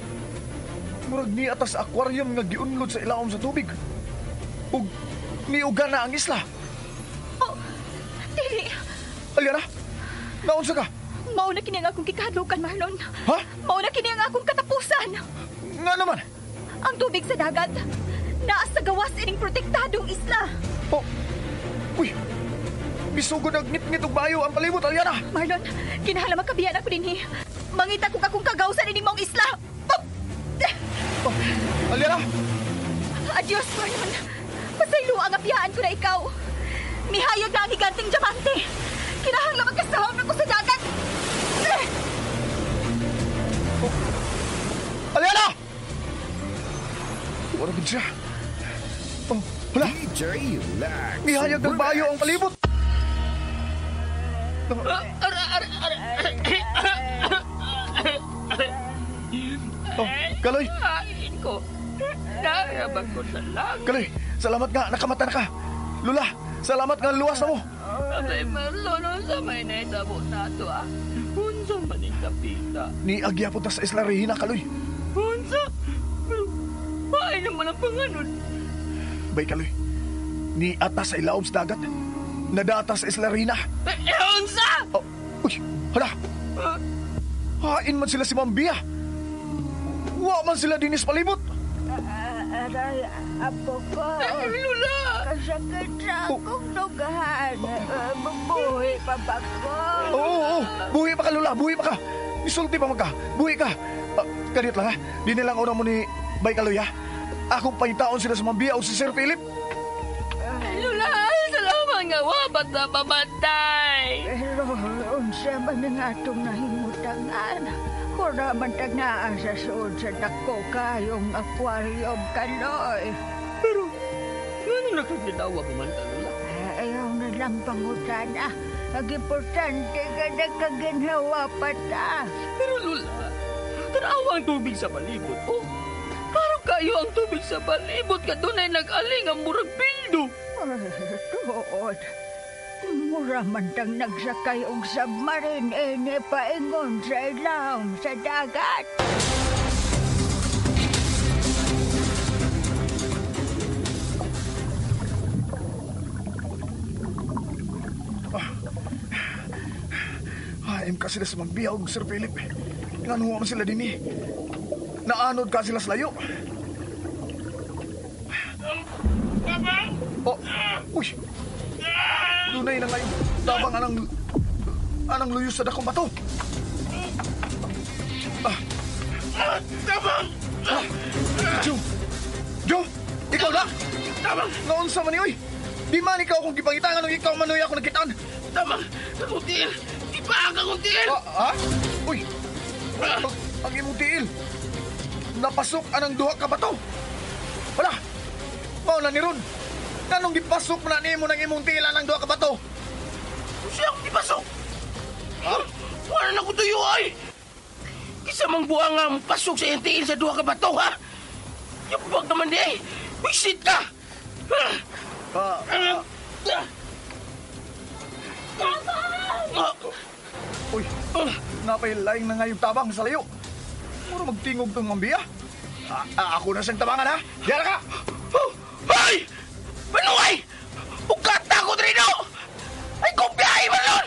Murag ni atas aquarium nga giunlod sa ilawom sa tubig. Ug niuga na ang isla. Oh, dili. Aliana, naunsa ka? Mao na kini ang akong gikadlukan, Marlon. Ha? Mao na kini ang akong katapusan. Nga naman. Ang tubig sa dagat, naa sa gawas ining protektadong isla. Oh, uy, bisugod ang ngit-ngit ug bayo ang palibot, Aliana. Marlon, kinahanglan makabiyan ako dinhi. Mangita ko akong kagawsan ining maong isla. Oh, Aliana! Adios, Marlon. Pasaylo ang apiyaan ko na ikaw. Mihayag na ang higanting diamante. Kinahanglan magkasahog ako sa dagat. Oh. Aliana! Wala ba siya? Oh, wala. DJ Lax. Mihayag ng bayo ang palibot. Oh, Kaloy! Kain ko. Nayabag ko sa lang. Kaloy, salamat nga, nakamata na ka. Lula, salamat nga, luwas na mo. Abay, Marlon, unsa may naitabo na ito, ah? Unsa man yung kapita? Ni agya po ta sa Isla Regina, Kaloy. Unsa? Pero, paay naman ang panganon. Bay, Kaloy, ni atas sa ilaom sa dagat. Nadata sa Isla Regina. Unsa? Oh, uy, hala. Hain man sila si Mambia. Wa man sila dinis palibot. Aray, apo ko. Lula! Kasakit sa akong dugahan. Mabuhi pa ba ko? Oo, buhi pa ka, Lula, buhi pa ka. Isulti pa ka, buhi ka. Kanit lang ha, di nilang una mo ni Bay Kaloy ha. Akong pangitaon sila sa Mambia o si Sir Philip. Lula, salamat nga wabat na pamatay. Pero unsa man ang atong nahimutangan. Kura man tagnaan sa suod sa dako kayong aquarium, Kaloy. Pero, ano nakakitawa ko man ta, Lula? Ayaw na lang pangutana. Ang importante ka nagkaginhawa pa ta. Pero Lula, tanawa ang tubig sa palibot, oh. Parang kayo ang tubig sa palibot ka doon ay nag-aling ang murag pildo. Tuod. Mura man tang nagsakay og submarine ene paingon sa ilawom sa dagat. Haim ka sila sa Mambia o Sir Philip. Nganuha man sila din eh. Naanod ka sila sa layo. Oh, uy! Dunay na ngayon. Tabang anang luyos sa dakong bato. Tabang! Joe! Ikaw na! Tabang! Naunsa man ni, oy! Di man ikaw kung gipangitangan nung ikaw manoy ako nagkitaan. Tabang! Akong tiil! Ipaag akong tiil! Ha? Uy! Ang imong tiil. Napasok anang duha ka bato. Wala! Mao na ni Ron. Kanong gipasok na nimo ng imong tiil anang duha ka bato? Siya akong ipasok! Ha? Wala na ko tuyo ay! Kisa mang buwang nga pasok sa iyong tiil sa duha ka bato, ha? Yung buwag naman di ay! Wisit ka! Uy, napailaing na nga yung tabang sa layo. Mura magtingog tong Mambia. Ako na siyang tabangan, ha? Diyan ka! Ay! Manuay! Ugata ko trino! Ay, kumpiyahe man nun!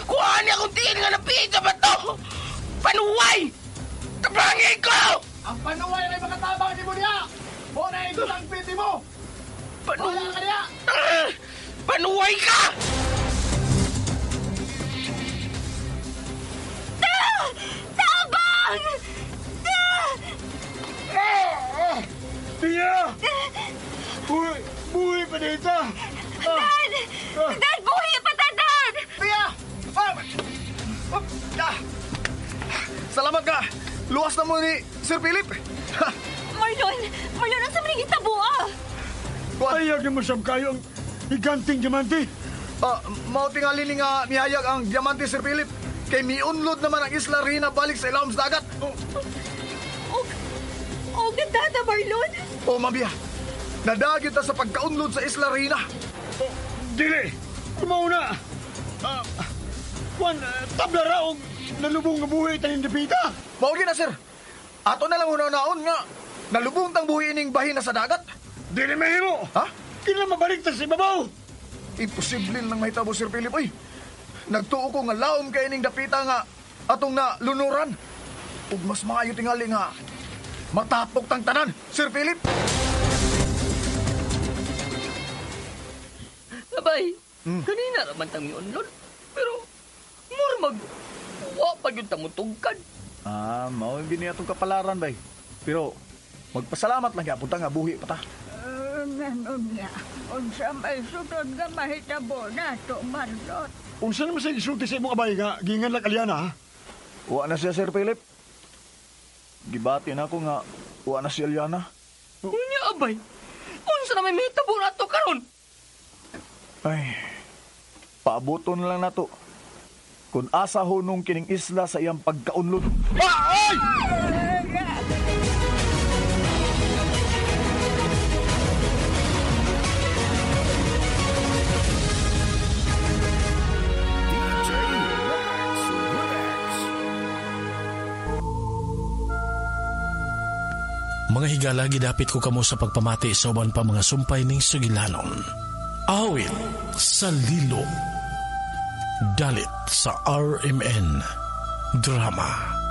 Kuhaan niya akong tiin nga napita ba to? Panuway! Tabangin ko! Ang panuway ay makatabang ni mo niya! Muna yung isang piti mo! Wala ka niya! Panuway ka! Tabang! Tia! Buhay pa dito! Dad! Dad, buhay pa ta, Dad! Tia! Salamat ka! Luwas na mo ni Sir Philip! Marlon! Marlon, ang samaling itabo, ah! Ayag mo siyam kayo ang higanting diamante! Mao tingali ni nga mihayag ang diamante, Sir Philip. Kay miunlod naman ang Isla Regina balik sa ilawom sa dagat. Oh, ganda, Marlon! O, Mambia, nadagit ta sa pagkaunlod sa Isla Regina. Dili! Kumauna! Juan, tabla raog nalubong nga buhay tanim na pita! Maugi na, sir. Ato na lang una-naon nga. Nalubong tang buhi ining bahin na sa dagat. Dili mahimo. Ha? Kailan mabalik ta sa ibabaw? Imposible lang mahitabo, Sir Philip, oy. Nagtuo ko nga laom kay ining dapita nga atong na lunuran. Ug mas maayo tingali nga matapok tang tanan, Sir Philip. Abay, kanina naman tang yunlon. Pero, mura wa pa yun tamutugkan. Mao gini atong kapalaran, bay. Pero, magpasalamat lang yapon ta nga buhi pa ta. Nganon niya, unsa may sunod nga mahitabo na to, Marlon. Unsa naman sa isulti sa imong abay nga gingan lang Aliana, ha? Uwa na siya, Sir Philip. Gibati na ako nga uwa na si Aliana. Unya, abay. Unsa na may mahitabo na to karon? Ay, paaboton lang na to. Kung asa hunong kining isla sa iyang pagkaunlod. Ay! DJ Lex Remix. Mga higala, gidapit ko kamo sa pagpamati sa uban pa mga sumpay ning Sugilanon. Awit sa Lilo. Dalit sa RMN Drama.